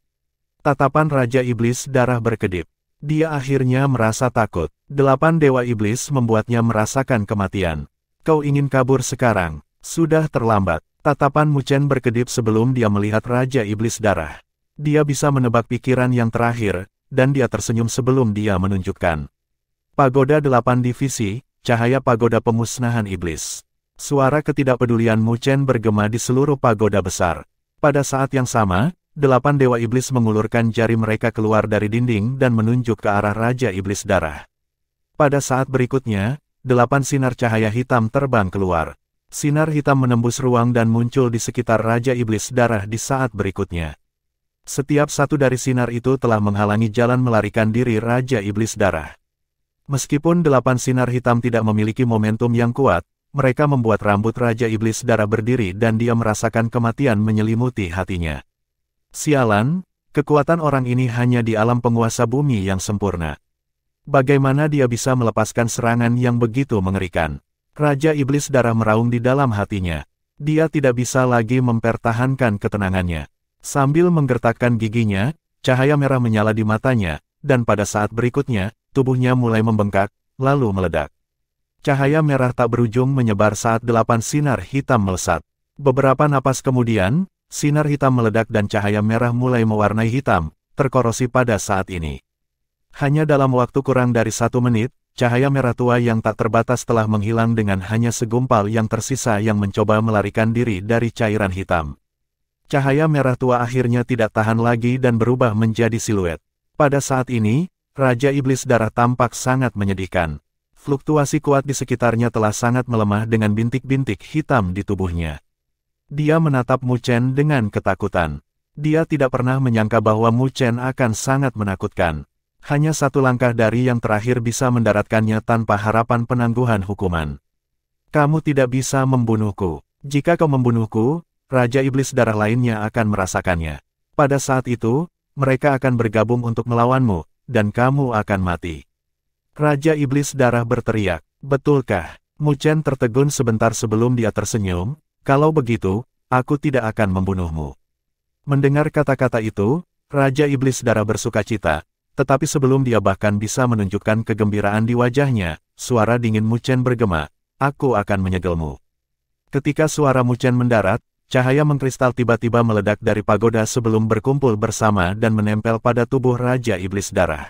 Tatapan Raja Iblis Darah berkedip. Dia akhirnya merasa takut. 8 Dewa Iblis membuatnya merasakan kematian. Kau ingin kabur sekarang? Sudah terlambat. Tatapan Mu Chen berkedip sebelum dia melihat Raja Iblis Darah. Dia bisa menebak pikiran yang terakhir, dan dia tersenyum sebelum dia menunjukkan. Pagoda 8 divisi, cahaya pagoda pemusnahan iblis. Suara ketidakpedulian Mu Chen bergema di seluruh pagoda besar. Pada saat yang sama, 8 Dewa Iblis mengulurkan jari mereka keluar dari dinding dan menunjuk ke arah Raja Iblis Darah. Pada saat berikutnya, 8 sinar cahaya hitam terbang keluar. Sinar hitam menembus ruang dan muncul di sekitar Raja Iblis Darah di saat berikutnya. Setiap satu dari sinar itu telah menghalangi jalan melarikan diri Raja Iblis Darah. Meskipun 8 sinar hitam tidak memiliki momentum yang kuat, mereka membuat rambut Raja Iblis Darah berdiri dan dia merasakan kematian menyelimuti hatinya. Sialan, kekuatan orang ini hanya di alam penguasa bumi yang sempurna. Bagaimana dia bisa melepaskan serangan yang begitu mengerikan? Raja Iblis Darah meraung di dalam hatinya. Dia tidak bisa lagi mempertahankan ketenangannya. Sambil menggertakkan giginya, cahaya merah menyala di matanya, dan pada saat berikutnya, tubuhnya mulai membengkak, lalu meledak. Cahaya merah tak berujung menyebar saat 8 sinar hitam melesat. Beberapa napas kemudian, sinar hitam meledak dan cahaya merah mulai mewarnai hitam, terkorosi pada saat ini. Hanya dalam waktu kurang dari 1 menit, cahaya merah tua yang tak terbatas telah menghilang dengan hanya segumpal yang tersisa yang mencoba melarikan diri dari cairan hitam. Cahaya merah tua akhirnya tidak tahan lagi dan berubah menjadi siluet. Pada saat ini, Raja Iblis Darah tampak sangat menyedihkan. Fluktuasi kuat di sekitarnya telah sangat melemah dengan bintik-bintik hitam di tubuhnya. Dia menatap Mu Chen dengan ketakutan. Dia tidak pernah menyangka bahwa Mu Chen akan sangat menakutkan. Hanya 1 langkah dari yang terakhir bisa mendaratkannya tanpa harapan penangguhan hukuman. Kamu tidak bisa membunuhku. Jika kau membunuhku, Raja Iblis Darah lainnya akan merasakannya. Pada saat itu, mereka akan bergabung untuk melawanmu, dan kamu akan mati. Raja Iblis Darah berteriak, betulkah? Mu Chen tertegun sebentar sebelum dia tersenyum, kalau begitu, aku tidak akan membunuhmu. Mendengar kata-kata itu, Raja Iblis Darah bersukacita, tetapi sebelum dia bahkan bisa menunjukkan kegembiraan di wajahnya, suara dingin Mu Chen bergema, aku akan menyegelmu. Ketika suara Mu Chen mendarat, cahaya mengkristal tiba-tiba meledak dari pagoda sebelum berkumpul bersama dan menempel pada tubuh Raja Iblis Darah.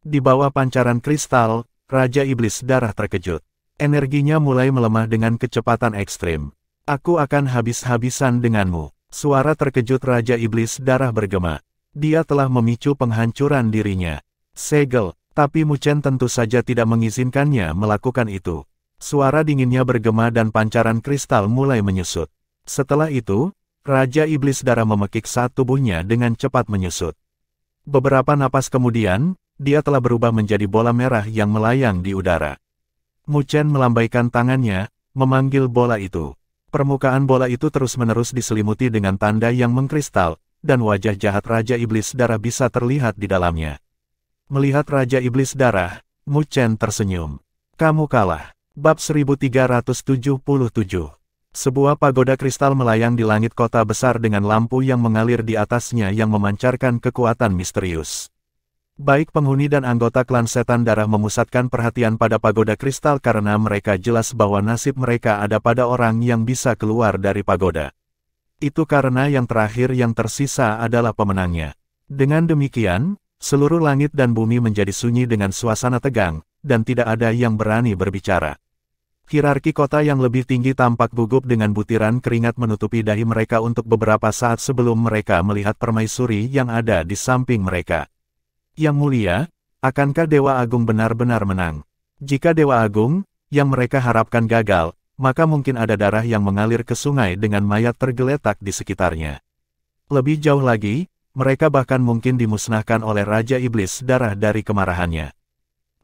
Di bawah pancaran kristal, Raja Iblis Darah terkejut. Energinya mulai melemah dengan kecepatan ekstrim. Aku akan habis-habisan denganmu. Suara terkejut Raja Iblis Darah bergema. Dia telah memicu penghancuran dirinya. Segel, tapi Mu Chen tentu saja tidak mengizinkannya melakukan itu. Suara dinginnya bergema dan pancaran kristal mulai menyusut. Setelah itu, Raja Iblis Darah memekik saat tubuhnya dengan cepat menyusut. Beberapa napas kemudian, dia telah berubah menjadi bola merah yang melayang di udara. Mu Chen melambaikan tangannya, memanggil bola itu. Permukaan bola itu terus-menerus diselimuti dengan tanda yang mengkristal, dan wajah jahat Raja Iblis Darah bisa terlihat di dalamnya. Melihat Raja Iblis Darah, Mu Chen tersenyum. Kamu kalah. Bab 1377. Sebuah pagoda kristal melayang di langit kota besar dengan lampu yang mengalir di atasnya yang memancarkan kekuatan misterius. Baik penghuni dan anggota klan setan darah memusatkan perhatian pada pagoda kristal karena mereka jelas bahwa nasib mereka ada pada orang yang bisa keluar dari pagoda. Itu karena yang terakhir yang tersisa adalah pemenangnya. Dengan demikian, seluruh langit dan bumi menjadi sunyi dengan suasana tegang, dan tidak ada yang berani berbicara. Hierarki kota yang lebih tinggi tampak gugup dengan butiran keringat menutupi dahi mereka untuk beberapa saat sebelum mereka melihat permaisuri yang ada di samping mereka. Yang mulia, akankah Dewa Agung benar-benar menang? Jika Dewa Agung, yang mereka harapkan gagal, maka mungkin ada darah yang mengalir ke sungai dengan mayat tergeletak di sekitarnya. Lebih jauh lagi, mereka bahkan mungkin dimusnahkan oleh Raja Iblis Darah dari kemarahannya.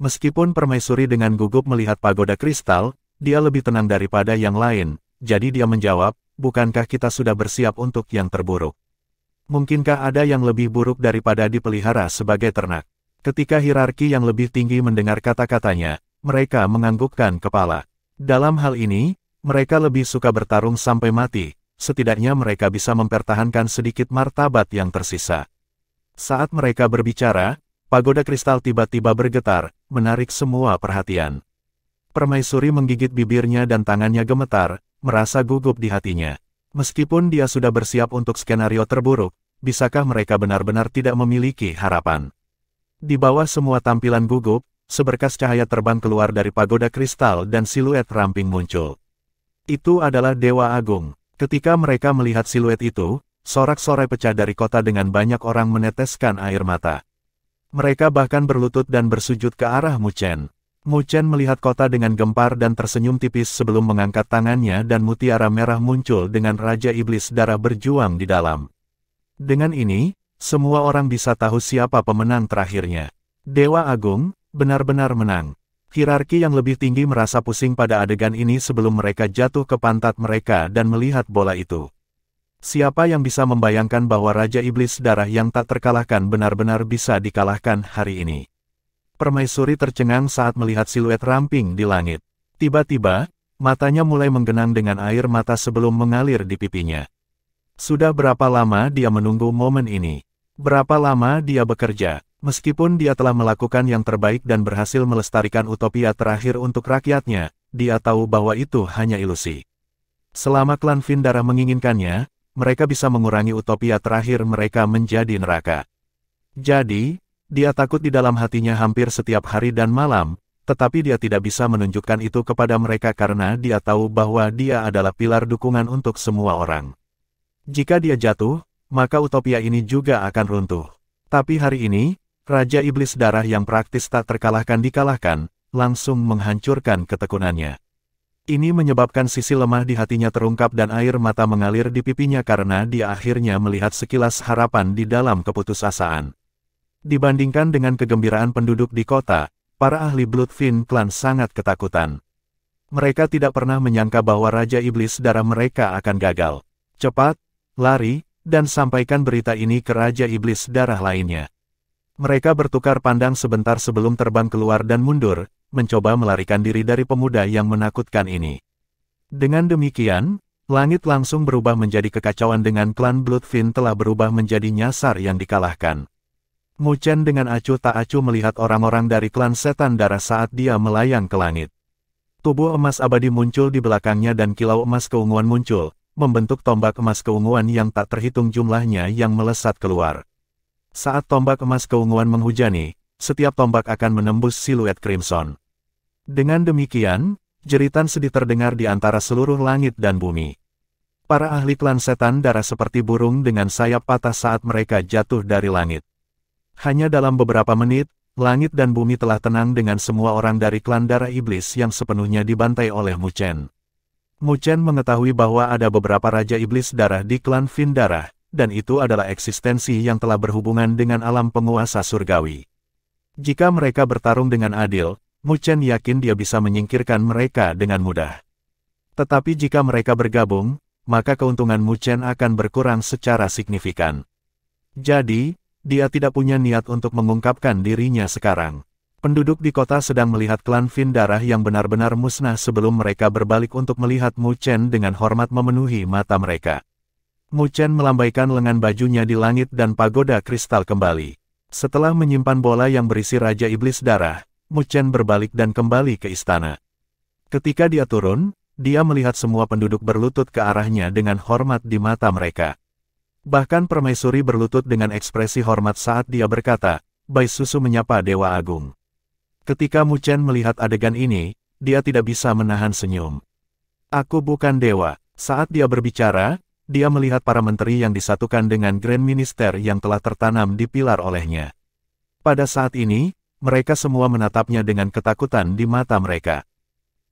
Meskipun permaisuri dengan gugup melihat pagoda kristal, dia lebih tenang daripada yang lain, jadi dia menjawab, bukankah kita sudah bersiap untuk yang terburuk? Mungkinkah ada yang lebih buruk daripada dipelihara sebagai ternak? Ketika hierarki yang lebih tinggi mendengar kata-katanya, mereka menganggukkan kepala. Dalam hal ini, mereka lebih suka bertarung sampai mati, setidaknya mereka bisa mempertahankan sedikit martabat yang tersisa. Saat mereka berbicara, pagoda kristal tiba-tiba bergetar, menarik semua perhatian. Permaisuri menggigit bibirnya dan tangannya gemetar, merasa gugup di hatinya. Meskipun dia sudah bersiap untuk skenario terburuk, bisakah mereka benar-benar tidak memiliki harapan? Di bawah semua tampilan gugup, seberkas cahaya terbang keluar dari pagoda kristal dan siluet ramping muncul. Itu adalah Dewa Agung. Ketika mereka melihat siluet itu, sorak-sorai pecah dari kota dengan banyak orang meneteskan air mata. Mereka bahkan berlutut dan bersujud ke arah Mu Chen. Mu Chen melihat kota dengan gempar dan tersenyum tipis sebelum mengangkat tangannya dan mutiara merah muncul dengan Raja Iblis Darah berjuang di dalam. Dengan ini, semua orang bisa tahu siapa pemenang terakhirnya. Dewa Agung, benar-benar menang. Hierarki yang lebih tinggi merasa pusing pada adegan ini sebelum mereka jatuh ke pantat mereka dan melihat bola itu. Siapa yang bisa membayangkan bahwa Raja Iblis Darah yang tak terkalahkan benar-benar bisa dikalahkan hari ini? Permaisuri tercengang saat melihat siluet ramping di langit. Tiba-tiba, matanya mulai menggenang dengan air mata sebelum mengalir di pipinya. Sudah berapa lama dia menunggu momen ini? Berapa lama dia bekerja? Meskipun dia telah melakukan yang terbaik dan berhasil melestarikan utopia terakhir untuk rakyatnya, dia tahu bahwa itu hanya ilusi. Selama klan Vindara menginginkannya, mereka bisa mengurangi utopia terakhir mereka menjadi neraka. Jadi, dia takut di dalam hatinya hampir setiap hari dan malam, tetapi dia tidak bisa menunjukkan itu kepada mereka karena dia tahu bahwa dia adalah pilar dukungan untuk semua orang. Jika dia jatuh, maka utopia ini juga akan runtuh. Tapi hari ini, Raja Iblis Darah yang praktis tak terkalahkan dikalahkan, langsung menghancurkan ketekunannya. Ini menyebabkan sisi lemah di hatinya terungkap dan air mata mengalir di pipinya karena dia akhirnya melihat sekilas harapan di dalam keputusasaan. Dibandingkan dengan kegembiraan penduduk di kota, para ahli Bloodfiend Clan sangat ketakutan. Mereka tidak pernah menyangka bahwa Raja Iblis Darah mereka akan gagal. Cepat, lari, dan sampaikan berita ini ke Raja Iblis Darah lainnya. Mereka bertukar pandang sebentar sebelum terbang keluar dan mundur, mencoba melarikan diri dari pemuda yang menakutkan ini. Dengan demikian, langit langsung berubah menjadi kekacauan dengan klan Bloodfin telah berubah menjadi nyasar yang dikalahkan. Mu Chen dengan acuh tak acuh melihat orang-orang dari klan setan darah saat dia melayang ke langit. Tubuh emas abadi muncul di belakangnya dan kilau emas keunguan muncul, membentuk tombak emas keunguan yang tak terhitung jumlahnya yang melesat keluar. Saat tombak emas keunguan menghujani, setiap tombak akan menembus siluet Crimson. Dengan demikian, jeritan sedih terdengar di antara seluruh langit dan bumi. Para ahli klan setan darah seperti burung dengan sayap patah saat mereka jatuh dari langit. Hanya dalam beberapa menit, langit dan bumi telah tenang dengan semua orang dari klan darah iblis yang sepenuhnya dibantai oleh Mu Chen. Mu Chen mengetahui bahwa ada beberapa raja iblis darah di klan Fin darah, dan itu adalah eksistensi yang telah berhubungan dengan alam penguasa surgawi. Jika mereka bertarung dengan adil, Mu Chen yakin dia bisa menyingkirkan mereka dengan mudah. Tetapi jika mereka bergabung, maka keuntungan Mu Chen akan berkurang secara signifikan. Jadi, dia tidak punya niat untuk mengungkapkan dirinya sekarang. Penduduk di kota sedang melihat klan Fin darah yang benar-benar musnah sebelum mereka berbalik untuk melihat Mu Chen dengan hormat memenuhi mata mereka. Mu Chen melambaikan lengan bajunya di langit dan pagoda kristal kembali. Setelah menyimpan bola yang berisi Raja Iblis Darah, Mu Chen berbalik dan kembali ke istana. Ketika dia turun, dia melihat semua penduduk berlutut ke arahnya dengan hormat di mata mereka. Bahkan permaisuri berlutut dengan ekspresi hormat saat dia berkata, "Bai Susu menyapa Dewa Agung." Ketika Mu Chen melihat adegan ini, dia tidak bisa menahan senyum. "Aku bukan dewa." Saat dia berbicara, dia melihat para menteri yang disatukan dengan Grand Minister yang telah tertanam di pilar olehnya. Pada saat ini, mereka semua menatapnya dengan ketakutan di mata mereka.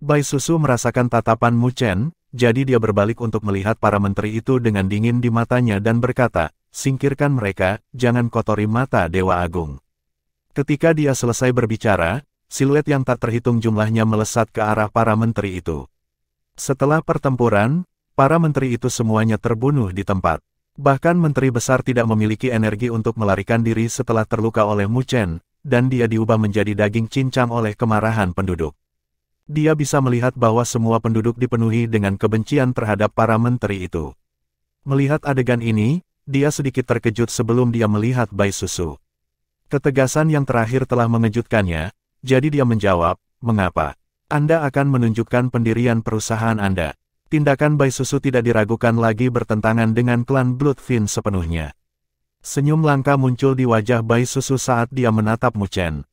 Bai Susu merasakan tatapan Mu Chen, jadi dia berbalik untuk melihat para menteri itu dengan dingin di matanya dan berkata, "Singkirkan mereka, jangan kotori mata Dewa Agung." Ketika dia selesai berbicara, siluet yang tak terhitung jumlahnya melesat ke arah para menteri itu. Setelah pertempuran, para menteri itu semuanya terbunuh di tempat. Bahkan menteri besar tidak memiliki energi untuk melarikan diri setelah terluka oleh Mu Chen, dan dia diubah menjadi daging cincang oleh kemarahan penduduk. Dia bisa melihat bahwa semua penduduk dipenuhi dengan kebencian terhadap para menteri itu. Melihat adegan ini, dia sedikit terkejut sebelum dia melihat Bai Susu. Ketegasan yang terakhir telah mengejutkannya, jadi dia menjawab, "Mengapa? Anda akan menunjukkan pendirian perusahaan Anda." Tindakan Bai Susu tidak diragukan lagi bertentangan dengan klan Bloodfin sepenuhnya. Senyum langka muncul di wajah Bai Susu saat dia menatap Mu Chen.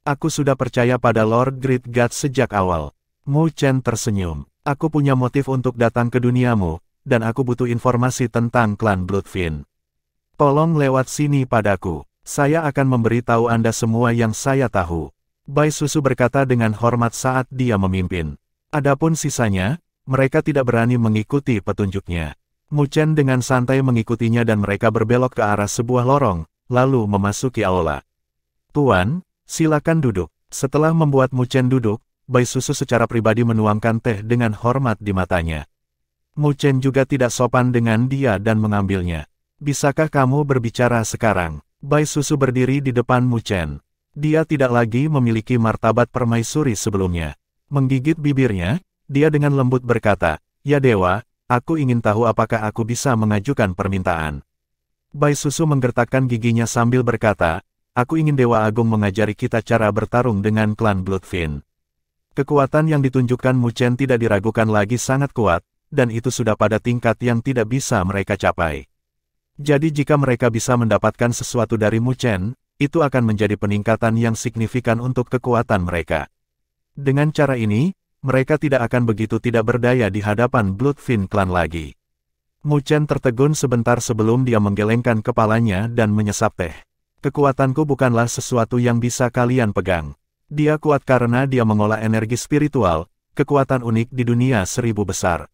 "Aku sudah percaya pada Lord Great God sejak awal." Mu Chen tersenyum. "Aku punya motif untuk datang ke duniamu, dan aku butuh informasi tentang klan Bloodfin. Tolong lewat sini padaku. Saya akan memberitahu Anda semua yang saya tahu." Bai Susu berkata dengan hormat saat dia memimpin. Adapun sisanya, mereka tidak berani mengikuti petunjuknya. Mu Chen dengan santai mengikutinya dan mereka berbelok ke arah sebuah lorong, lalu memasuki aula. "Tuan, silakan duduk." Setelah membuat Mu Chen duduk, Bai Susu secara pribadi menuangkan teh dengan hormat di matanya. Mu Chen juga tidak sopan dengan dia dan mengambilnya. "Bisakah kamu berbicara sekarang?" Bai Susu berdiri di depan Mu Chen. Dia tidak lagi memiliki martabat permaisuri sebelumnya. Menggigit bibirnya, dia dengan lembut berkata, "Ya Dewa, aku ingin tahu apakah aku bisa mengajukan permintaan." Bai Susu menggertakkan giginya sambil berkata, "Aku ingin Dewa Agung mengajari kita cara bertarung dengan klan Bloodfin." Kekuatan yang ditunjukkan Mu Chen tidak diragukan lagi sangat kuat, dan itu sudah pada tingkat yang tidak bisa mereka capai. Jadi jika mereka bisa mendapatkan sesuatu dari Mu Chen, itu akan menjadi peningkatan yang signifikan untuk kekuatan mereka. Dengan cara ini, mereka tidak akan begitu tidak berdaya di hadapan Bloodfin klan lagi. Mu Chen tertegun sebentar sebelum dia menggelengkan kepalanya dan menyesap teh. "Kekuatanku bukanlah sesuatu yang bisa kalian pegang. Dia kuat karena dia mengolah energi spiritual, kekuatan unik di dunia 1000 besar.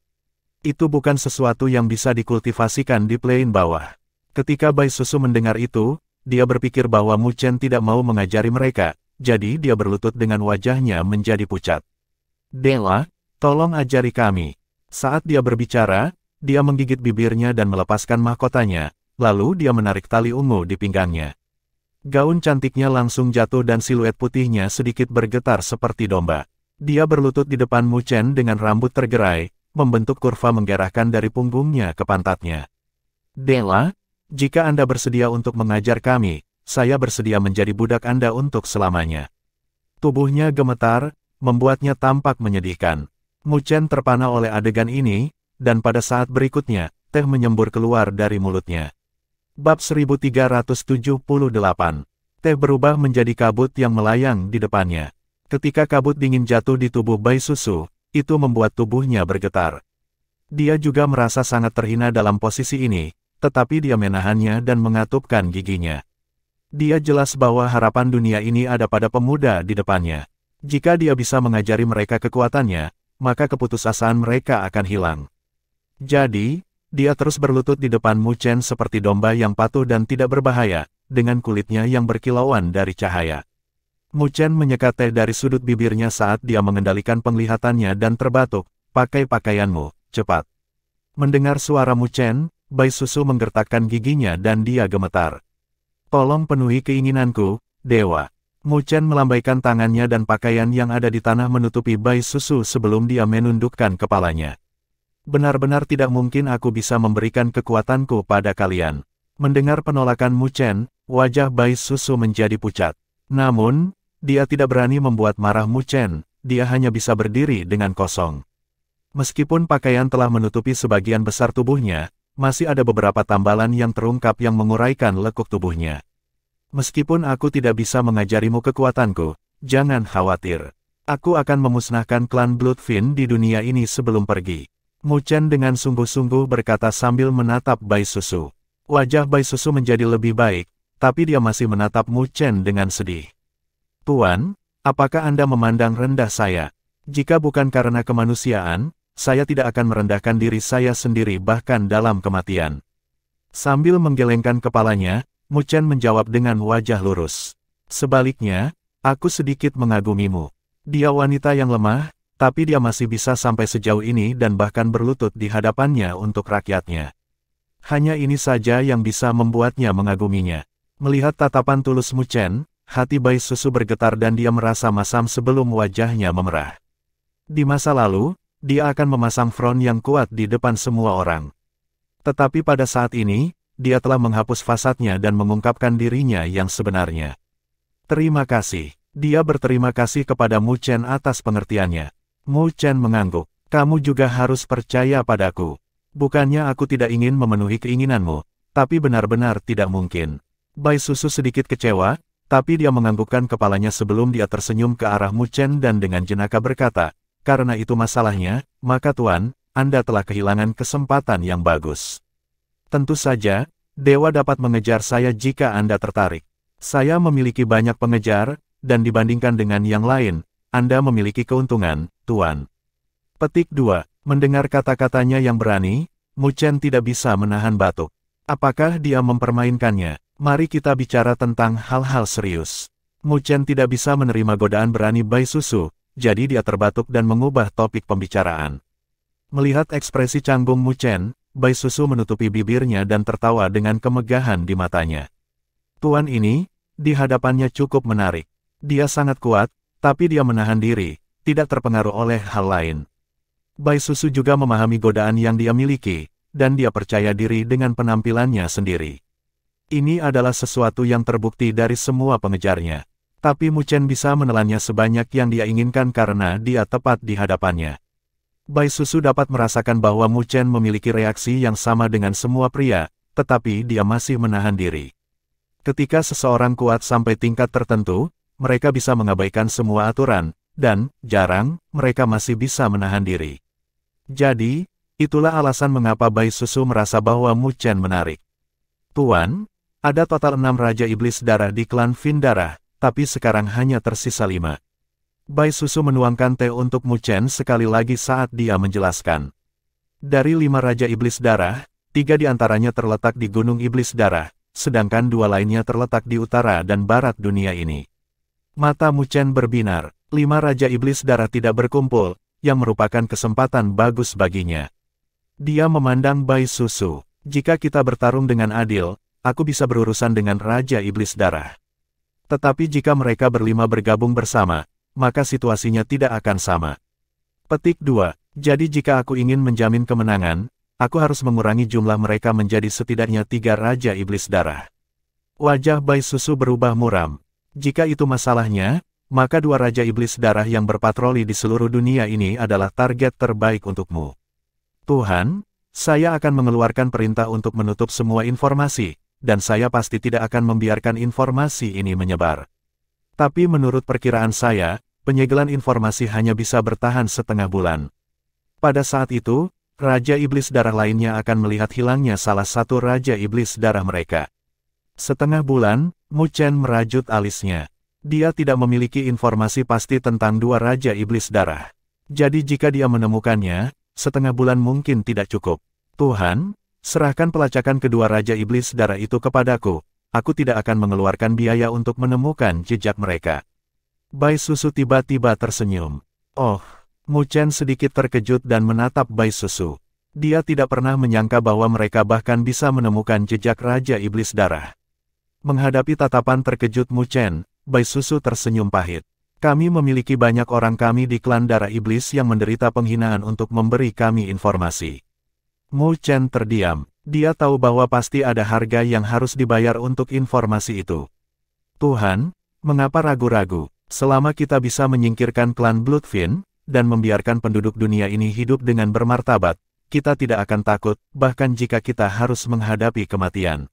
Itu bukan sesuatu yang bisa dikultivasikan di plane bawah." Ketika Bai Susu mendengar itu, dia berpikir bahwa Mu Chen tidak mau mengajari mereka, jadi dia berlutut dengan wajahnya menjadi pucat. "Dewa, tolong ajari kami." Saat dia berbicara, dia menggigit bibirnya dan melepaskan mahkotanya, lalu dia menarik tali ungu di pinggangnya. Gaun cantiknya langsung jatuh dan siluet putihnya sedikit bergetar seperti domba. Dia berlutut di depan Mu Chen dengan rambut tergerai, membentuk kurva menggerahkan dari punggungnya ke pantatnya. Dewa, jika Anda bersedia untuk mengajar kami, saya bersedia menjadi budak Anda untuk selamanya. Tubuhnya gemetar, membuatnya tampak menyedihkan. Mu Chen terpana oleh adegan ini, dan pada saat berikutnya, teh menyembur keluar dari mulutnya. Bab 1378. Teh berubah menjadi kabut yang melayang di depannya. Ketika kabut dingin jatuh di tubuh Bai Susu, itu membuat tubuhnya bergetar. Dia juga merasa sangat terhina dalam posisi ini, tetapi dia menahannya dan mengatupkan giginya. Dia jelas bahwa harapan dunia ini ada pada pemuda di depannya. Jika dia bisa mengajari mereka kekuatannya, maka keputusasaan mereka akan hilang. Jadi, dia terus berlutut di depan Mu Chen seperti domba yang patuh dan tidak berbahaya, dengan kulitnya yang berkilauan dari cahaya. Mu Chen menyekat teh dari sudut bibirnya saat dia mengendalikan penglihatannya dan terbatuk, "Pakai pakaianmu, cepat." Mendengar suara Mu Chen, Bai Susu menggertakkan giginya dan dia gemetar. "Tolong penuhi keinginanku, Dewa." Mu Chen melambaikan tangannya dan pakaian yang ada di tanah menutupi Bai Susu sebelum dia menundukkan kepalanya. "Benar-benar tidak mungkin aku bisa memberikan kekuatanku pada kalian." Mendengar penolakan Mu Chen, wajah Bai Susu menjadi pucat. Namun, dia tidak berani membuat marah Mu Chen, dia hanya bisa berdiri dengan kosong. Meskipun pakaian telah menutupi sebagian besar tubuhnya, masih ada beberapa tambalan yang terungkap yang menguraikan lekuk tubuhnya. "Meskipun aku tidak bisa mengajarimu kekuatanku, jangan khawatir. Aku akan memusnahkan klan Bloodfin di dunia ini sebelum pergi." Mu Chen dengan sungguh-sungguh berkata sambil menatap Bai Susu. Wajah Bai Susu menjadi lebih baik, tapi dia masih menatap Mu Chen dengan sedih. "Tuan, apakah Anda memandang rendah saya? Jika bukan karena kemanusiaan, saya tidak akan merendahkan diri saya sendiri bahkan dalam kematian." Sambil menggelengkan kepalanya, Mu Chen menjawab dengan wajah lurus. "Sebaliknya, aku sedikit mengagumimu. Dia wanita yang lemah, tapi dia masih bisa sampai sejauh ini dan bahkan berlutut di hadapannya untuk rakyatnya. Hanya ini saja yang bisa membuatnya mengaguminya." Melihat tatapan tulus Mu Chen, hati Bai Susu bergetar dan dia merasa masam sebelum wajahnya memerah. Di masa lalu, dia akan memasang front yang kuat di depan semua orang. Tetapi pada saat ini, dia telah menghapus fasadnya dan mengungkapkan dirinya yang sebenarnya. "Terima kasih." Dia berterima kasih kepada Mu Chen atas pengertiannya. Mu Chen mengangguk. "Kamu juga harus percaya padaku. Bukannya aku tidak ingin memenuhi keinginanmu, tapi benar-benar tidak mungkin." Bai Susu sedikit kecewa, tapi dia menganggukkan kepalanya sebelum dia tersenyum ke arah Mu Chen dan dengan jenaka berkata, "Karena itu masalahnya, maka Tuan, Anda telah kehilangan kesempatan yang bagus. Tentu saja, Dewa dapat mengejar saya jika Anda tertarik. Saya memiliki banyak pengejar, dan dibandingkan dengan yang lain, Anda memiliki keuntungan, Tuan." Petik 2. Mendengar kata-katanya yang berani, Mu Chen tidak bisa menahan batuk. Apakah dia mempermainkannya? Mari kita bicara tentang hal-hal serius. Mu Chen tidak bisa menerima godaan berani Bai Susu, jadi dia terbatuk dan mengubah topik pembicaraan. Melihat ekspresi canggung Mu Chen, Bai Susu menutupi bibirnya dan tertawa dengan kemegahan di matanya. "Tuan ini, di hadapannya cukup menarik. Dia sangat kuat, tapi dia menahan diri, tidak terpengaruh oleh hal lain." Bai Susu juga memahami godaan yang dia miliki, dan dia percaya diri dengan penampilannya sendiri. Ini adalah sesuatu yang terbukti dari semua pengejarnya. Tapi Mu Chen bisa menelannya sebanyak yang dia inginkan karena dia tepat di hadapannya. Bai Susu dapat merasakan bahwa Mu Chen memiliki reaksi yang sama dengan semua pria, tetapi dia masih menahan diri. Ketika seseorang kuat sampai tingkat tertentu, mereka bisa mengabaikan semua aturan, dan, jarang, mereka masih bisa menahan diri. Jadi, itulah alasan mengapa Bai Susu merasa bahwa Mu Chen menarik. "Tuan, ada total 6 Raja Iblis Darah di klan Fin Darah, tapi sekarang hanya tersisa 5. Bai Susu menuangkan teh untuk Mu Chen sekali lagi saat dia menjelaskan. Dari 5 Raja Iblis Darah, 3 diantaranya terletak di Gunung Iblis Darah, sedangkan 2 lainnya terletak di utara dan barat dunia ini. Mata Mu Chen berbinar, 5 Raja Iblis Darah tidak berkumpul, yang merupakan kesempatan bagus baginya. Dia memandang Bai Susu. Jika kita bertarung dengan adil, aku bisa berurusan dengan Raja Iblis Darah. Tetapi jika mereka berlima bergabung bersama, maka situasinya tidak akan sama. Petik 2. Jadi jika aku ingin menjamin kemenangan, aku harus mengurangi jumlah mereka menjadi setidaknya 3 Raja Iblis Darah. Wajah Bai Susu berubah muram. Jika itu masalahnya, maka 2 Raja Iblis Darah yang berpatroli di seluruh dunia ini adalah target terbaik untukmu. Tuhan, saya akan mengeluarkan perintah untuk menutup semua informasi, dan saya pasti tidak akan membiarkan informasi ini menyebar. Tapi menurut perkiraan saya, penyegelan informasi hanya bisa bertahan setengah bulan. Pada saat itu, Raja Iblis Darah lainnya akan melihat hilangnya salah satu Raja Iblis Darah mereka. Setengah bulan, Mu Chen merajut alisnya. Dia tidak memiliki informasi pasti tentang 2 Raja Iblis Darah. Jadi jika dia menemukannya, setengah bulan mungkin tidak cukup. Tuhan, serahkan pelacakan kedua Raja Iblis Darah itu kepadaku. Aku tidak akan mengeluarkan biaya untuk menemukan jejak mereka. Bai Susu tiba-tiba tersenyum. Oh, Mu Chen sedikit terkejut dan menatap Bai Susu. Dia tidak pernah menyangka bahwa mereka bahkan bisa menemukan jejak Raja Iblis Darah. Menghadapi tatapan terkejut Mu Chen, Bai Susu tersenyum pahit. Kami memiliki banyak orang kami di klan Darah Iblis yang menderita penghinaan untuk memberi kami informasi. Mu Chen terdiam. Dia tahu bahwa pasti ada harga yang harus dibayar untuk informasi itu. Tuhan, mengapa ragu-ragu? Selama kita bisa menyingkirkan klan Bloodfin, dan membiarkan penduduk dunia ini hidup dengan bermartabat, kita tidak akan takut, bahkan jika kita harus menghadapi kematian.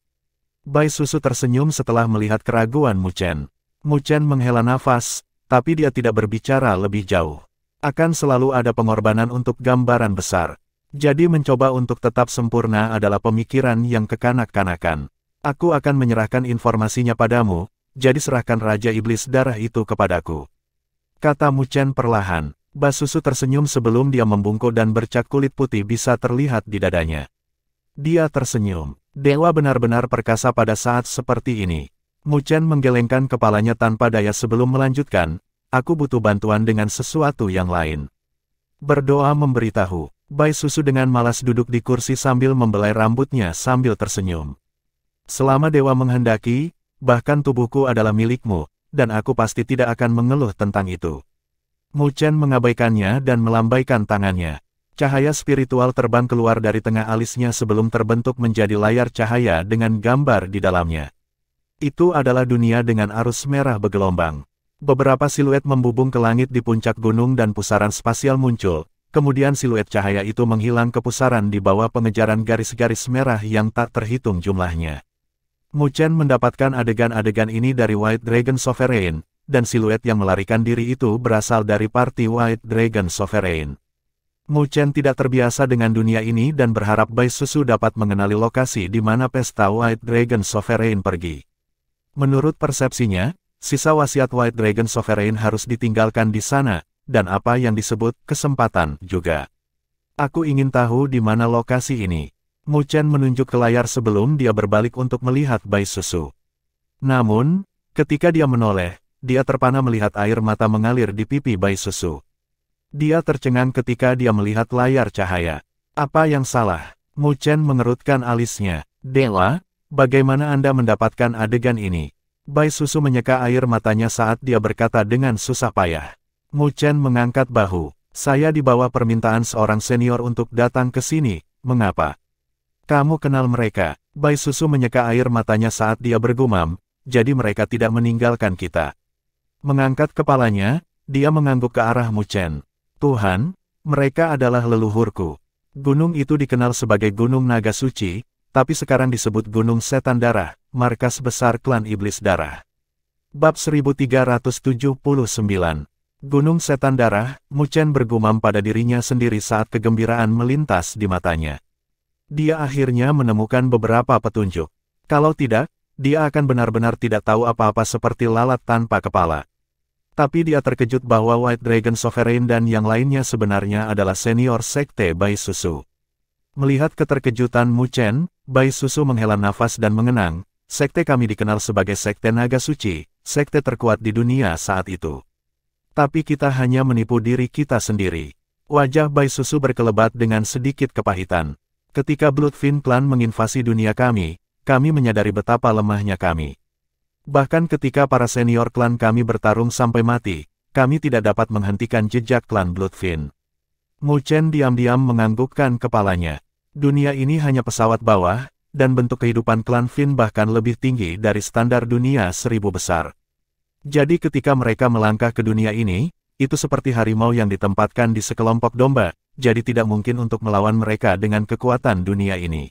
Bai Susu tersenyum setelah melihat keraguan Mu Chen. Mu Chen menghela nafas, tapi dia tidak berbicara lebih jauh. Akan selalu ada pengorbanan untuk gambaran besar. Jadi mencoba untuk tetap sempurna adalah pemikiran yang kekanak-kanakan. Aku akan menyerahkan informasinya padamu, jadi serahkan Raja Iblis Darah itu kepadaku. Kata Mu Chen perlahan. Bai Susu tersenyum sebelum dia membungkuk dan bercak kulit putih bisa terlihat di dadanya. Dia tersenyum. Dewa benar-benar perkasa pada saat seperti ini. Mu Chen menggelengkan kepalanya tanpa daya sebelum melanjutkan, aku butuh bantuan dengan sesuatu yang lain. Berdoa memberitahu. Bai Susu dengan malas duduk di kursi sambil membelai rambutnya sambil tersenyum. Selama dewa menghendaki, bahkan tubuhku adalah milikmu, dan aku pasti tidak akan mengeluh tentang itu. Mu Chen mengabaikannya dan melambaikan tangannya. Cahaya spiritual terbang keluar dari tengah alisnya sebelum terbentuk menjadi layar cahaya dengan gambar di dalamnya. Itu adalah dunia dengan arus merah bergelombang. Beberapa siluet membubung ke langit di puncak gunung dan pusaran spasial muncul. Kemudian siluet cahaya itu menghilang ke pusaran di bawah pengejaran garis-garis merah yang tak terhitung jumlahnya. Mu Chen mendapatkan adegan-adegan ini dari White Dragon Sovereign, dan siluet yang melarikan diri itu berasal dari parti White Dragon Sovereign. Mu Chen tidak terbiasa dengan dunia ini dan berharap Bai Susu dapat mengenali lokasi di mana pesta White Dragon Sovereign pergi. Menurut persepsinya, sisa wasiat White Dragon Sovereign harus ditinggalkan di sana, dan apa yang disebut kesempatan juga. Aku ingin tahu di mana lokasi ini. Mu Chen menunjuk ke layar sebelum dia berbalik untuk melihat Bai Susu. Namun, ketika dia menoleh, dia terpana melihat air mata mengalir di pipi Bai Susu. Dia tercengang ketika dia melihat layar cahaya. Apa yang salah? Mu Chen mengerutkan alisnya. Dewa, bagaimana Anda mendapatkan adegan ini? Bai Susu menyeka air matanya saat dia berkata dengan susah payah. Mu Chen mengangkat bahu. Saya dibawa permintaan seorang senior untuk datang ke sini, mengapa? Kamu kenal mereka? Bai Susu menyeka air matanya saat dia bergumam, jadi mereka tidak meninggalkan kita. Mengangkat kepalanya, dia mengangguk ke arah Mu Chen. Tuhan, mereka adalah leluhurku. Gunung itu dikenal sebagai Gunung Naga Suci, tapi sekarang disebut Gunung Setan Darah, markas besar klan Iblis Darah. Bab 1379. Gunung Setan Darah, Mu Chen bergumam pada dirinya sendiri saat kegembiraan melintas di matanya. Dia akhirnya menemukan beberapa petunjuk. Kalau tidak, dia akan benar-benar tidak tahu apa-apa seperti lalat tanpa kepala. Tapi dia terkejut bahwa White Dragon Sovereign dan yang lainnya sebenarnya adalah senior sekte Bai Susu. Melihat keterkejutan Mu Chen, Bai Susu menghela nafas dan mengenang, sekte kami dikenal sebagai sekte naga suci, sekte terkuat di dunia saat itu. Tapi kita hanya menipu diri kita sendiri. Wajah Bai Susu berkelebat dengan sedikit kepahitan. Ketika Bloodfin Clan menginvasi dunia kami menyadari betapa lemahnya kami. Bahkan ketika para senior klan kami bertarung sampai mati, kami tidak dapat menghentikan jejak klan Bloodfin. Mu Chen diam-diam menganggukkan kepalanya. Dunia ini hanya pesawat bawah, dan bentuk kehidupan klan Fin bahkan lebih tinggi dari standar dunia 1000 besar. Jadi ketika mereka melangkah ke dunia ini, itu seperti harimau yang ditempatkan di sekelompok domba, jadi tidak mungkin untuk melawan mereka dengan kekuatan dunia ini.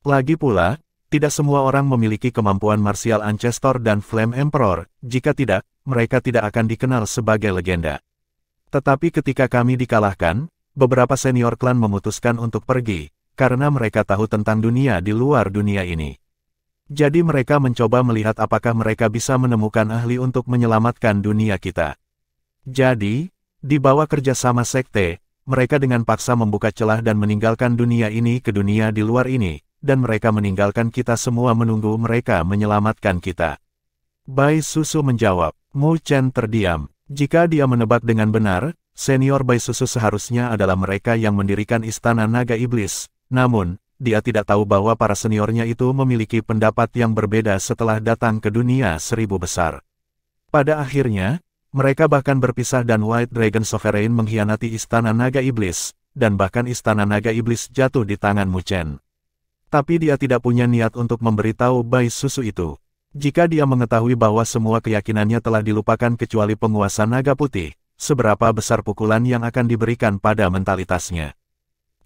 Lagi pula, tidak semua orang memiliki kemampuan martial Ancestor dan Flame Emperor, jika tidak, mereka tidak akan dikenal sebagai legenda. Tetapi ketika kami dikalahkan, beberapa senior klan memutuskan untuk pergi, karena mereka tahu tentang dunia di luar dunia ini. Jadi mereka mencoba melihat apakah mereka bisa menemukan ahli untuk menyelamatkan dunia kita. Jadi, di bawah kerjasama sekte, mereka dengan paksa membuka celah dan meninggalkan dunia ini ke dunia di luar ini, dan mereka meninggalkan kita semua menunggu mereka menyelamatkan kita. Bai Susu menjawab. Mu Chen terdiam. Jika dia menebak dengan benar, senior Bai Susu seharusnya adalah mereka yang mendirikan Istana Naga Iblis. Namun, dia tidak tahu bahwa para seniornya itu memiliki pendapat yang berbeda setelah datang ke dunia 1000 besar. Pada akhirnya, mereka bahkan berpisah dan White Dragon Sovereign mengkhianati Istana Naga Iblis, dan bahkan Istana Naga Iblis jatuh di tangan Mu Chen. Tapi dia tidak punya niat untuk memberitahu Bai Susu itu. Jika dia mengetahui bahwa semua keyakinannya telah dilupakan kecuali penguasa naga putih, seberapa besar pukulan yang akan diberikan pada mentalitasnya.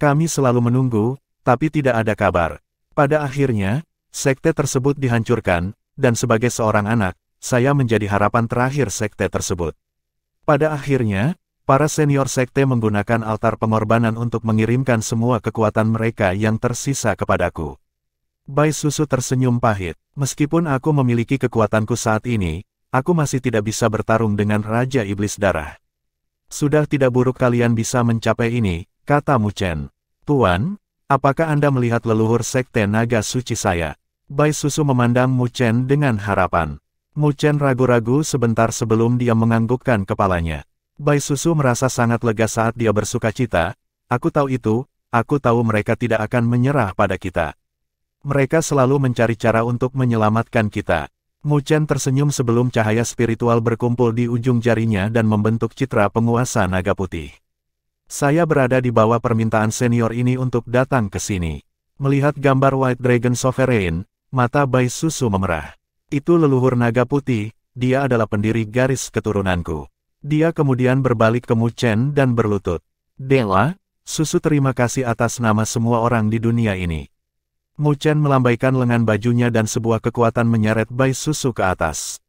Kami selalu menunggu, tapi tidak ada kabar. Pada akhirnya, sekte tersebut dihancurkan, dan sebagai seorang anak, saya menjadi harapan terakhir sekte tersebut. Pada akhirnya, para senior sekte menggunakan altar pengorbanan untuk mengirimkan semua kekuatan mereka yang tersisa kepadaku. Bai Susu tersenyum pahit. Meskipun aku memiliki kekuatanku saat ini, aku masih tidak bisa bertarung dengan Raja Iblis Darah. Sudah tidak buruk kalian bisa mencapai ini, kata Mu Chen. Tuan, apakah Anda melihat leluhur sekte naga suci saya? Bai Susu memandang Mu Chen dengan harapan. Mu Chen ragu-ragu sebentar sebelum dia menganggukkan kepalanya. Bai Susu merasa sangat lega saat dia bersukacita. Aku tahu itu, aku tahu mereka tidak akan menyerah pada kita. Mereka selalu mencari cara untuk menyelamatkan kita. Mu Chen tersenyum sebelum cahaya spiritual berkumpul di ujung jarinya dan membentuk citra penguasa naga putih. Saya berada di bawah permintaan senior ini untuk datang ke sini. Melihat gambar White Dragon Sovereign, mata Bai Susu memerah. Itu leluhur naga putih, dia adalah pendiri garis keturunanku. Dia kemudian berbalik ke Mu Chen dan berlutut. Dewa, Susu terima kasih atas nama semua orang di dunia ini. Mu Chen melambaikan lengan bajunya dan sebuah kekuatan menyeret Bai Susu ke atas.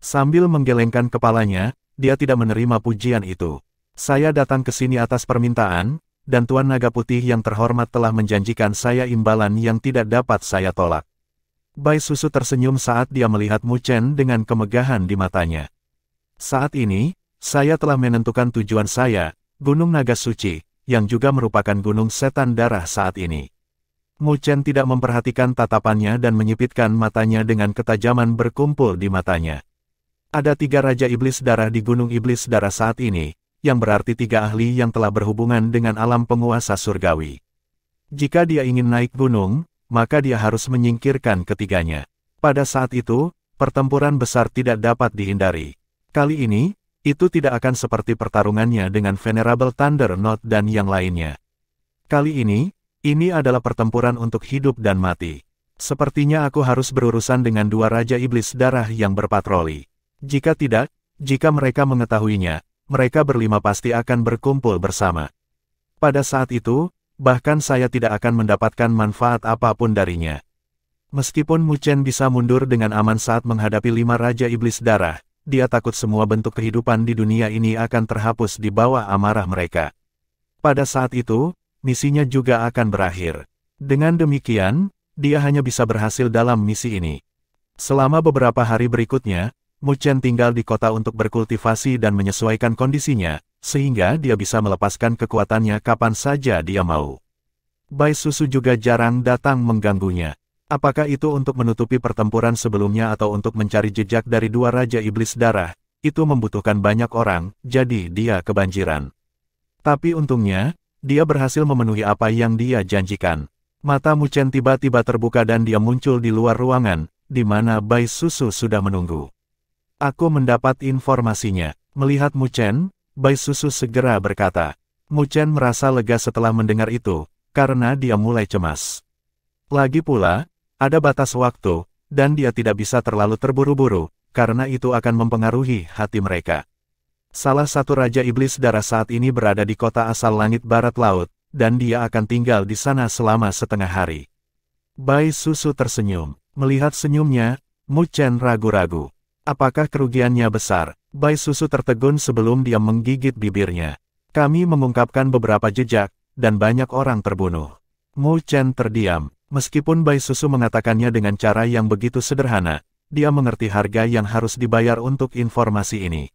Sambil menggelengkan kepalanya, dia tidak menerima pujian itu. Saya datang ke sini atas permintaan, dan Tuan Naga Putih yang terhormat telah menjanjikan saya imbalan yang tidak dapat saya tolak. Bai Susu tersenyum saat dia melihat Mu Chen dengan kemegahan di matanya. Saat ini, saya telah menentukan tujuan saya, Gunung Naga Suci, yang juga merupakan gunung setan darah saat ini. Mu Chen tidak memperhatikan tatapannya dan menyipitkan matanya dengan ketajaman berkumpul di matanya. Ada 3 Raja Iblis Darah di Gunung Iblis Darah saat ini, yang berarti 3 ahli yang telah berhubungan dengan alam penguasa surgawi. Jika dia ingin naik gunung, maka dia harus menyingkirkan ketiganya. Pada saat itu, pertempuran besar tidak dapat dihindari. Kali ini, itu tidak akan seperti pertarungannya dengan Venerable Thunder Knot dan yang lainnya. Kali ini adalah pertempuran untuk hidup dan mati. Sepertinya aku harus berurusan dengan 2 Raja Iblis Darah yang berpatroli. Jika tidak, jika mereka mengetahuinya, mereka berlima pasti akan berkumpul bersama. Pada saat itu, bahkan saya tidak akan mendapatkan manfaat apapun darinya. Meskipun Mu Chen bisa mundur dengan aman saat menghadapi 5 Raja Iblis Darah, dia takut semua bentuk kehidupan di dunia ini akan terhapus di bawah amarah mereka. Pada saat itu, misinya juga akan berakhir. Dengan demikian, dia hanya bisa berhasil dalam misi ini. Selama beberapa hari berikutnya, Mu Chen tinggal di kota untuk berkultivasi dan menyesuaikan kondisinya, sehingga dia bisa melepaskan kekuatannya kapan saja dia mau. Bai Susu juga jarang datang mengganggunya. Apakah itu untuk menutupi pertempuran sebelumnya atau untuk mencari jejak dari 2 Raja Iblis Darah, itu membutuhkan banyak orang, jadi dia kebanjiran. Tapi untungnya, dia berhasil memenuhi apa yang dia janjikan. Mata Mu Chen tiba-tiba terbuka dan dia muncul di luar ruangan, di mana Bai Susu sudah menunggu. Aku mendapat informasinya. Melihat Mu Chen, Bai Susu segera berkata. Mu Chen merasa lega setelah mendengar itu, karena dia mulai cemas. Lagi pula, ada batas waktu, dan dia tidak bisa terlalu terburu-buru, karena itu akan mempengaruhi hati mereka. Salah satu Raja Iblis Darah saat ini berada di kota asal langit barat laut, dan dia akan tinggal di sana selama setengah hari. Bai Susu tersenyum. Melihat senyumnya, Mu Chen ragu-ragu. Apakah kerugiannya besar? Bai Susu tertegun sebelum dia menggigit bibirnya. Kami mengungkapkan beberapa jejak, dan banyak orang terbunuh. Mu Chen terdiam. Meskipun Bai Susu mengatakannya dengan cara yang begitu sederhana, dia mengerti harga yang harus dibayar untuk informasi ini.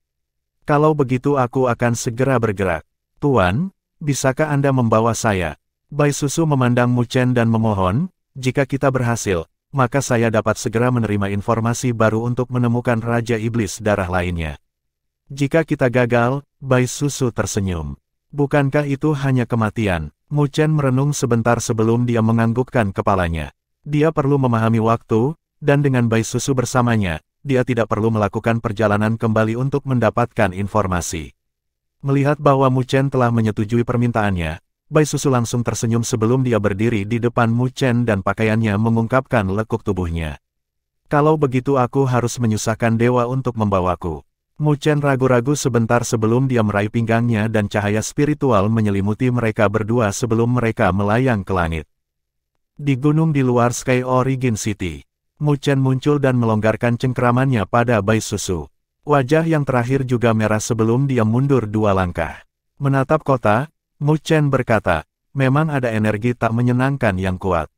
Kalau begitu aku akan segera bergerak. Tuan, bisakah Anda membawa saya? Bai Susu memandang Mu Chen dan memohon, jika kita berhasil, maka saya dapat segera menerima informasi baru untuk menemukan Raja Iblis Darah lainnya. Jika kita gagal, Bai Susu tersenyum. Bukankah itu hanya kematian? Mu Chen merenung sebentar sebelum dia menganggukkan kepalanya. Dia perlu memahami waktu, dan dengan Bai Susu bersamanya, dia tidak perlu melakukan perjalanan kembali untuk mendapatkan informasi. Melihat bahwa Mu Chen telah menyetujui permintaannya, Bai Susu langsung tersenyum sebelum dia berdiri di depan Mu Chen dan pakaiannya mengungkapkan lekuk tubuhnya. Kalau begitu aku harus menyusahkan dewa untuk membawaku. Mu Chen ragu-ragu sebentar sebelum dia meraih pinggangnya dan cahaya spiritual menyelimuti mereka berdua sebelum mereka melayang ke langit. Di gunung di luar Sky Origin City, Mu Chen muncul dan melonggarkan cengkeramannya pada Bai Susu. Wajah yang terakhir juga merah sebelum dia mundur 2 langkah. Menatap kota, Mu Chen berkata, memang ada energi tak menyenangkan yang kuat.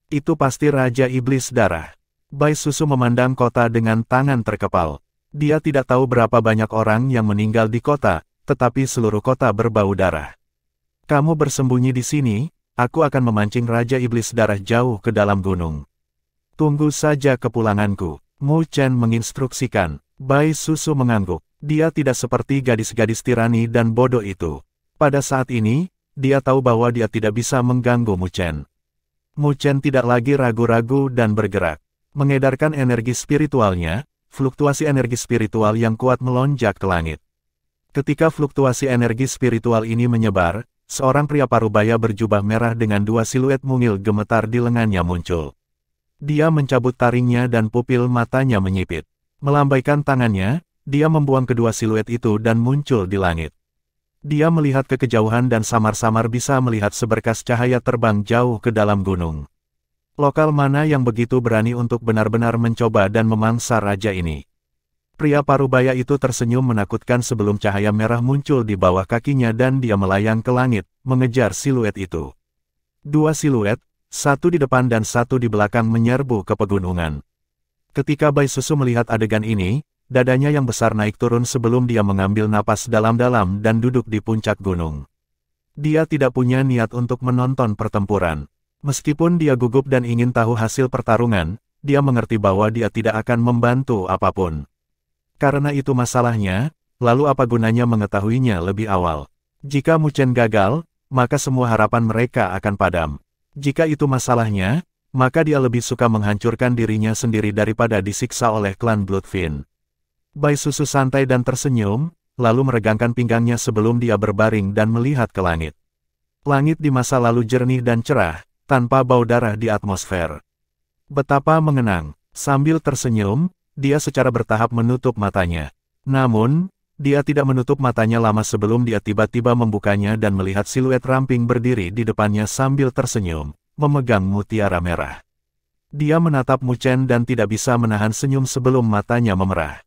Itu pasti Raja Iblis Darah. Bai Susu memandang kota dengan tangan terkepal. Dia tidak tahu berapa banyak orang yang meninggal di kota, tetapi seluruh kota berbau darah. Kamu bersembunyi di sini, aku akan memancing Raja Iblis Darah jauh ke dalam gunung. Tunggu saja kepulanganku, Mu Chen menginstruksikan. Bai Susu mengangguk. Dia tidak seperti gadis-gadis tirani dan bodoh itu. Pada saat ini, dia tahu bahwa dia tidak bisa mengganggu Mu Chen. Mu Chen tidak lagi ragu-ragu dan bergerak. Mengedarkan energi spiritualnya, fluktuasi energi spiritual yang kuat melonjak ke langit. Ketika fluktuasi energi spiritual ini menyebar, seorang pria parubaya berjubah merah dengan 2 siluet mungil gemetar di lengannya muncul. Dia mencabut taringnya dan pupil matanya menyipit. Melambaikan tangannya, dia membuang kedua siluet itu dan muncul di langit. Dia melihat ke kejauhan dan samar-samar bisa melihat seberkas cahaya terbang jauh ke dalam gunung. Lokal mana yang begitu berani untuk benar-benar mencoba dan memangsa raja ini? Pria parubaya itu tersenyum menakutkan sebelum cahaya merah muncul di bawah kakinya dan dia melayang ke langit, mengejar siluet itu. 2 siluet, satu di depan dan satu di belakang menyerbu ke pegunungan. Ketika Bai Susu melihat adegan ini, dadanya yang besar naik turun sebelum dia mengambil napas dalam-dalam dan duduk di puncak gunung. Dia tidak punya niat untuk menonton pertempuran. Meskipun dia gugup dan ingin tahu hasil pertarungan, dia mengerti bahwa dia tidak akan membantu apapun. Karena itu masalahnya, lalu apa gunanya mengetahuinya lebih awal? Jika Mu Chen gagal, maka semua harapan mereka akan padam. Jika itu masalahnya, maka dia lebih suka menghancurkan dirinya sendiri daripada disiksa oleh klan Bloodfin. Bai Susu santai dan tersenyum, lalu meregangkan pinggangnya sebelum dia berbaring dan melihat ke langit. Langit di masa lalu jernih dan cerah, tanpa bau darah di atmosfer. Betapa mengenang. Sambil tersenyum, dia secara bertahap menutup matanya. Namun, dia tidak menutup matanya lama sebelum dia tiba-tiba membukanya dan melihat siluet ramping berdiri di depannya sambil tersenyum, memegang mutiara merah. Dia menatap Mu Chen dan tidak bisa menahan senyum sebelum matanya memerah.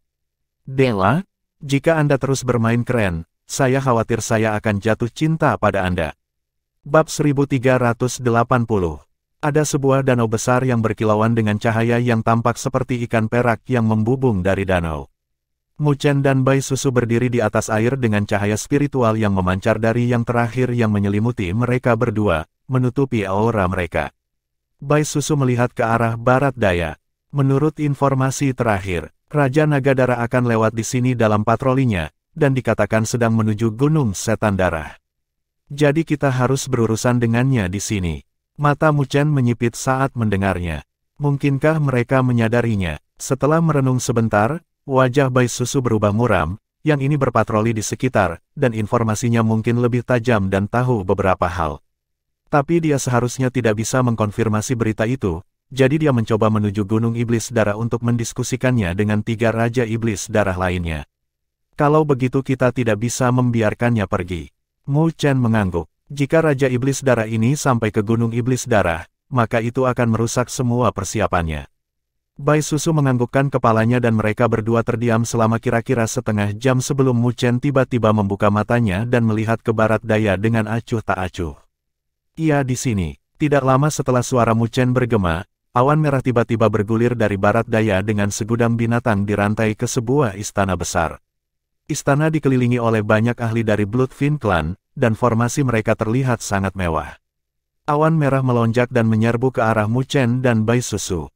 Dewa, jika Anda terus bermain keren, saya khawatir saya akan jatuh cinta pada Anda. Bab 1380. Ada sebuah danau besar yang berkilauan dengan cahaya yang tampak seperti ikan perak yang membubung dari danau. Mu Chen dan Bai Susu berdiri di atas air dengan cahaya spiritual yang memancar dari yang terakhir yang menyelimuti mereka berdua, menutupi aura mereka. Bai Susu melihat ke arah barat daya. Menurut informasi terakhir, Raja Nagadara akan lewat di sini dalam patrolinya, dan dikatakan sedang menuju Gunung Setan Darah. Jadi kita harus berurusan dengannya di sini. Mata Mu Chen menyipit saat mendengarnya. Mungkinkah mereka menyadarinya? Setelah merenung sebentar, wajah Bai Susu berubah muram, yang ini berpatroli di sekitar, dan informasinya mungkin lebih tajam dan tahu beberapa hal. Tapi dia seharusnya tidak bisa mengkonfirmasi berita itu, jadi dia mencoba menuju Gunung Iblis Darah untuk mendiskusikannya dengan 3 Raja Iblis Darah lainnya. Kalau begitu kita tidak bisa membiarkannya pergi. Mu Chen mengangguk. Jika Raja Iblis Darah ini sampai ke Gunung Iblis Darah, maka itu akan merusak semua persiapannya. Bai Susu menganggukkan kepalanya dan mereka berdua terdiam selama kira-kira setengah jam sebelum Mu Chen tiba-tiba membuka matanya dan melihat ke barat daya dengan acuh tak acuh. Ia di sini. Tidak lama setelah suara Mu Chen bergema, awan merah tiba-tiba bergulir dari barat daya dengan segudang binatang dirantai ke sebuah istana besar. Istana dikelilingi oleh banyak ahli dari Bloodfin Clan, dan formasi mereka terlihat sangat mewah. Awan merah melonjak dan menyerbu ke arah Mu Chen dan Bai Susu.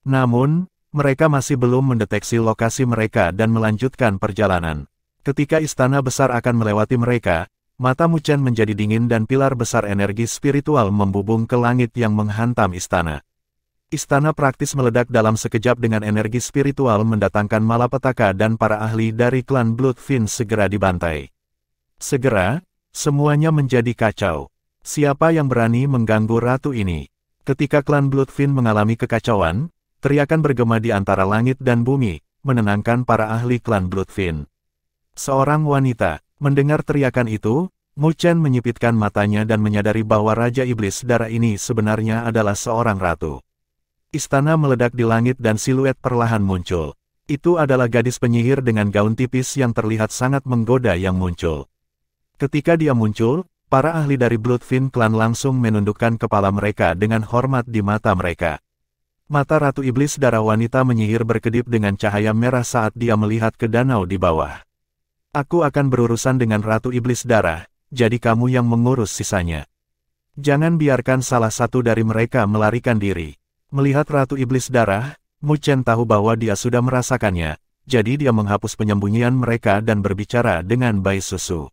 Namun, mereka masih belum mendeteksi lokasi mereka dan melanjutkan perjalanan. Ketika istana besar akan melewati mereka, mata Mu Chen menjadi dingin dan pilar besar energi spiritual membubung ke langit yang menghantam istana. Istana praktis meledak dalam sekejap dengan energi spiritual mendatangkan malapetaka dan para ahli dari klan Bloodfin segera dibantai. Segera, semuanya menjadi kacau. Siapa yang berani mengganggu ratu ini? Ketika klan Bloodfin mengalami kekacauan, teriakan bergema di antara langit dan bumi, menenangkan para ahli klan Bloodfin. Seorang wanita, mendengar teriakan itu, Mu Chen menyipitkan matanya dan menyadari bahwa Raja Iblis Darah ini sebenarnya adalah seorang ratu. Istana meledak di langit dan siluet perlahan muncul. Itu adalah gadis penyihir dengan gaun tipis yang terlihat sangat menggoda yang muncul. Ketika dia muncul, para ahli dari Bloodfin Clan langsung menundukkan kepala mereka dengan hormat di mata mereka. Mata Ratu Iblis Darah wanita menyihir berkedip dengan cahaya merah saat dia melihat ke danau di bawah. Aku akan berurusan dengan Ratu Iblis Darah, jadi kamu yang mengurus sisanya. Jangan biarkan salah satu dari mereka melarikan diri. Melihat Ratu Iblis Darah, Mu Chen tahu bahwa dia sudah merasakannya, jadi dia menghapus penyembunyian mereka dan berbicara dengan Bai Susu.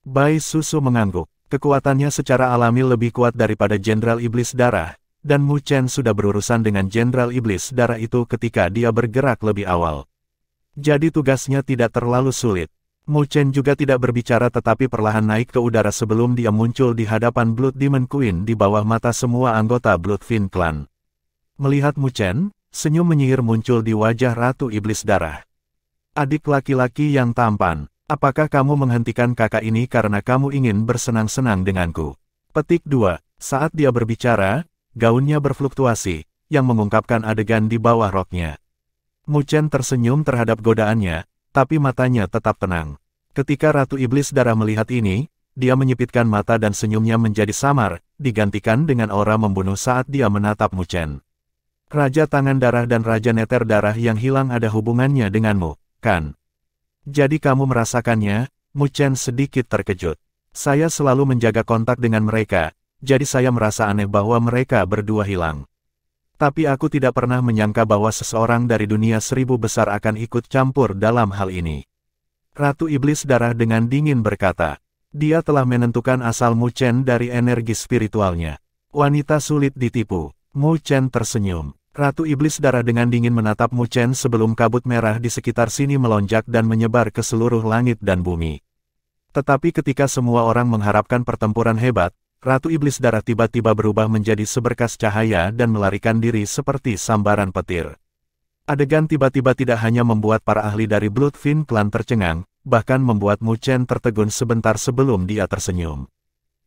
Bai Susu mengangguk. Kekuatannya secara alami lebih kuat daripada Jenderal Iblis Darah, dan Mu Chen sudah berurusan dengan Jenderal Iblis Darah itu ketika dia bergerak lebih awal. Jadi tugasnya tidak terlalu sulit. Mu Chen juga tidak berbicara tetapi perlahan naik ke udara sebelum dia muncul di hadapan Blood Demon Queen di bawah mata semua anggota Bloodfin Clan. Melihat Mu Chen, senyum menyihir muncul di wajah Ratu Iblis Darah. Adik laki-laki yang tampan. Apakah kamu menghentikan kakak ini karena kamu ingin bersenang-senang denganku? Petik 2. Saat dia berbicara, gaunnya berfluktuasi, yang mengungkapkan adegan di bawah roknya. Mu Chen tersenyum terhadap godaannya, tapi matanya tetap tenang. Ketika Ratu Iblis Darah melihat ini, dia menyipitkan mata dan senyumnya menjadi samar, digantikan dengan aura membunuh saat dia menatap Mu Chen. Raja Tangan Darah dan Raja Neter Darah yang hilang ada hubungannya denganmu, kan? Jadi kamu merasakannya? Mu Chen sedikit terkejut. Saya selalu menjaga kontak dengan mereka, jadi saya merasa aneh bahwa mereka berdua hilang. Tapi aku tidak pernah menyangka bahwa seseorang dari dunia 1000 besar akan ikut campur dalam hal ini. Ratu Iblis Darah dengan dingin berkata, dia telah menentukan asal Mu Chen dari energi spiritualnya. Wanita sulit ditipu. Mu Chen tersenyum. Ratu Iblis Darah dengan dingin menatap Mu Chen sebelum kabut merah di sekitar sini melonjak dan menyebar ke seluruh langit dan bumi. Tetapi ketika semua orang mengharapkan pertempuran hebat, Ratu Iblis Darah tiba-tiba berubah menjadi seberkas cahaya dan melarikan diri seperti sambaran petir. Adegan tiba-tiba tidak hanya membuat para ahli dari Bloodfin Clan tercengang, bahkan membuat Mu Chen tertegun sebentar sebelum dia tersenyum.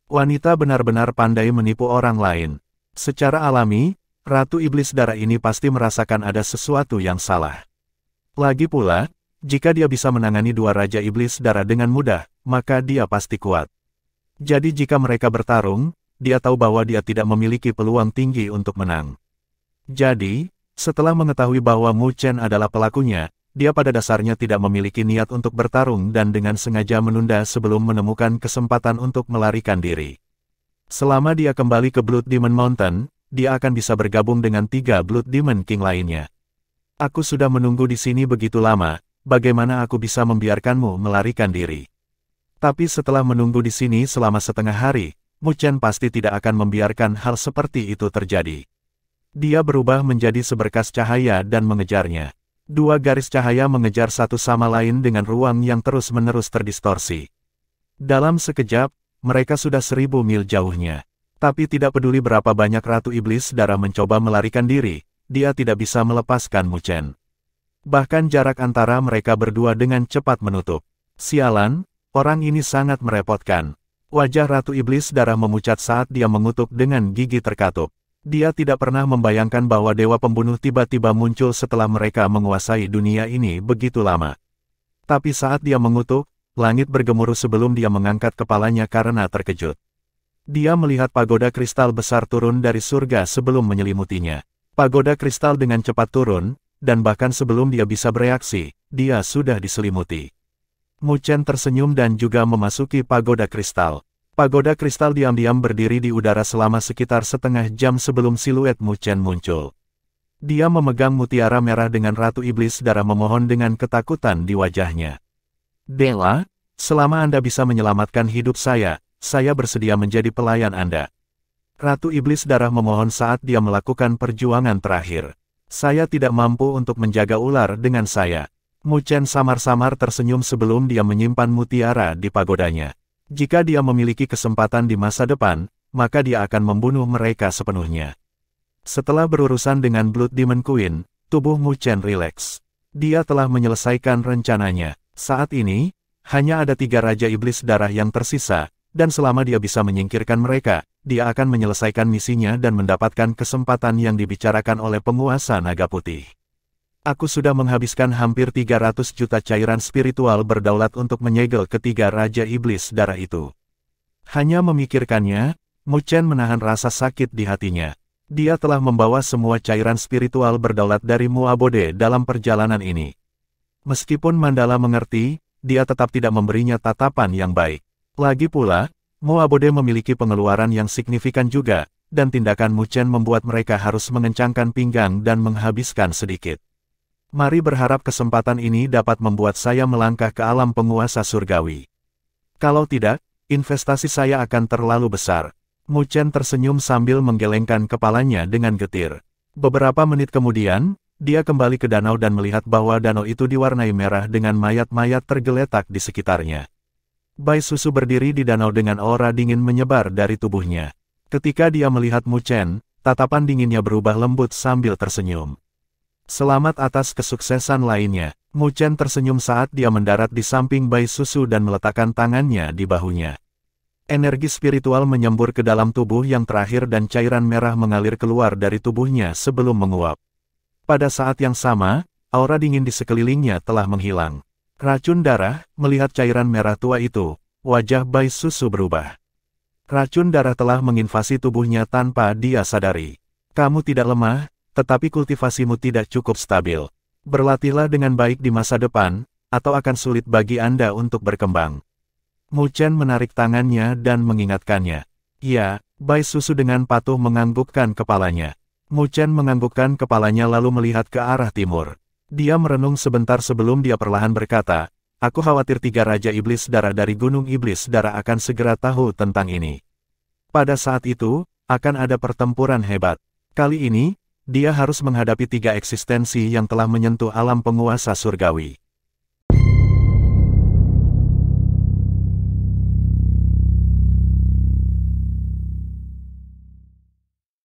Wanita benar-benar pandai menipu orang lain. Secara alami, Ratu Iblis Darah ini pasti merasakan ada sesuatu yang salah. Lagi pula, jika dia bisa menangani 2 Raja Iblis Darah dengan mudah, maka dia pasti kuat. Jadi jika mereka bertarung, dia tahu bahwa dia tidak memiliki peluang tinggi untuk menang. Jadi, setelah mengetahui bahwa Mu Chen adalah pelakunya, dia pada dasarnya tidak memiliki niat untuk bertarung dan dengan sengaja menunda sebelum menemukan kesempatan untuk melarikan diri. Selama dia kembali ke Blood Demon Mountain, dia akan bisa bergabung dengan 3 Blood Demon King lainnya. Aku sudah menunggu di sini begitu lama, bagaimana aku bisa membiarkanmu melarikan diri? Tapi setelah menunggu di sini selama setengah hari, Mu Chen pasti tidak akan membiarkan hal seperti itu terjadi. Dia berubah menjadi seberkas cahaya dan mengejarnya. Dua garis cahaya mengejar satu sama lain dengan ruang yang terus-menerus terdistorsi. Dalam sekejap, mereka sudah 1000 mil jauhnya. Tapi tidak peduli berapa banyak Ratu Iblis Darah mencoba melarikan diri, dia tidak bisa melepaskan Mu Chen. Bahkan jarak antara mereka berdua dengan cepat menutup. Sialan, orang ini sangat merepotkan. Wajah Ratu Iblis Darah memucat saat dia mengutuk dengan gigi terkatup. Dia tidak pernah membayangkan bahwa Dewa Pembunuh tiba-tiba muncul setelah mereka menguasai dunia ini begitu lama. Tapi saat dia mengutuk, langit bergemuruh sebelum dia mengangkat kepalanya karena terkejut. Dia melihat pagoda kristal besar turun dari surga sebelum menyelimutinya. Pagoda kristal dengan cepat turun, dan bahkan sebelum dia bisa bereaksi, dia sudah diselimuti. Mu Chen tersenyum dan juga memasuki pagoda kristal. Pagoda kristal diam-diam berdiri di udara selama sekitar setengah jam sebelum siluet Mu Chen muncul. Dia memegang mutiara merah dengan Ratu Iblis Darah memohon dengan ketakutan di wajahnya. "Dela, selama Anda bisa menyelamatkan hidup saya bersedia menjadi pelayan Anda." Ratu Iblis Darah memohon saat dia melakukan perjuangan terakhir. "Saya tidak mampu untuk menjaga ular dengan saya." Mu Chen samar-samar tersenyum sebelum dia menyimpan mutiara di pagodanya. Jika dia memiliki kesempatan di masa depan, maka dia akan membunuh mereka sepenuhnya. Setelah berurusan dengan Blood Demon Queen, tubuh Mu Chen rileks. Dia telah menyelesaikan rencananya. Saat ini, hanya ada 3 Raja Iblis Darah yang tersisa, dan selama dia bisa menyingkirkan mereka, dia akan menyelesaikan misinya dan mendapatkan kesempatan yang dibicarakan oleh penguasa Naga Putih. Aku sudah menghabiskan hampir 300 juta cairan spiritual berdaulat untuk menyegel ketiga Raja Iblis Darah itu. Hanya memikirkannya, Mu Chen menahan rasa sakit di hatinya. Dia telah membawa semua cairan spiritual berdaulat dari Mu Abode dalam perjalanan ini. Meskipun Mandala mengerti, dia tetap tidak memberinya tatapan yang baik. Lagi pula, Mu Abode memiliki pengeluaran yang signifikan juga, dan tindakan Mu Chen membuat mereka harus mengencangkan pinggang dan menghabiskan sedikit. Mari berharap kesempatan ini dapat membuat saya melangkah ke alam penguasa surgawi. Kalau tidak, investasi saya akan terlalu besar. Mu Chen tersenyum sambil menggelengkan kepalanya dengan getir. Beberapa menit kemudian, dia kembali ke danau dan melihat bahwa danau itu diwarnai merah dengan mayat-mayat tergeletak di sekitarnya. Bai Susu berdiri di danau dengan aura dingin menyebar dari tubuhnya. Ketika dia melihat Mu Chen, tatapan dinginnya berubah lembut sambil tersenyum. "Selamat atas kesuksesan lainnya." Mu Chen tersenyum saat dia mendarat di samping Bai Susu dan meletakkan tangannya di bahunya. Energi spiritual menyembur ke dalam tubuh yang terakhir dan cairan merah mengalir keluar dari tubuhnya sebelum menguap. Pada saat yang sama, aura dingin di sekelilingnya telah menghilang. Racun darah, melihat cairan merah tua itu, wajah Bai Susu berubah. Racun darah telah menginvasi tubuhnya tanpa dia sadari. "Kamu tidak lemah, tetapi kultivasimu tidak cukup stabil. Berlatihlah dengan baik di masa depan, atau akan sulit bagi Anda untuk berkembang." Mu Chen menarik tangannya dan mengingatkannya. "Ya." Bai Susu dengan patuh menganggukkan kepalanya. Mu Chen menganggukkan kepalanya lalu melihat ke arah timur. Dia merenung sebentar sebelum dia perlahan berkata, "Aku khawatir 3 Raja Iblis Darah dari Gunung Iblis Darah akan segera tahu tentang ini. Pada saat itu, akan ada pertempuran hebat. Kali ini, dia harus menghadapi 3 eksistensi yang telah menyentuh alam penguasa surgawi."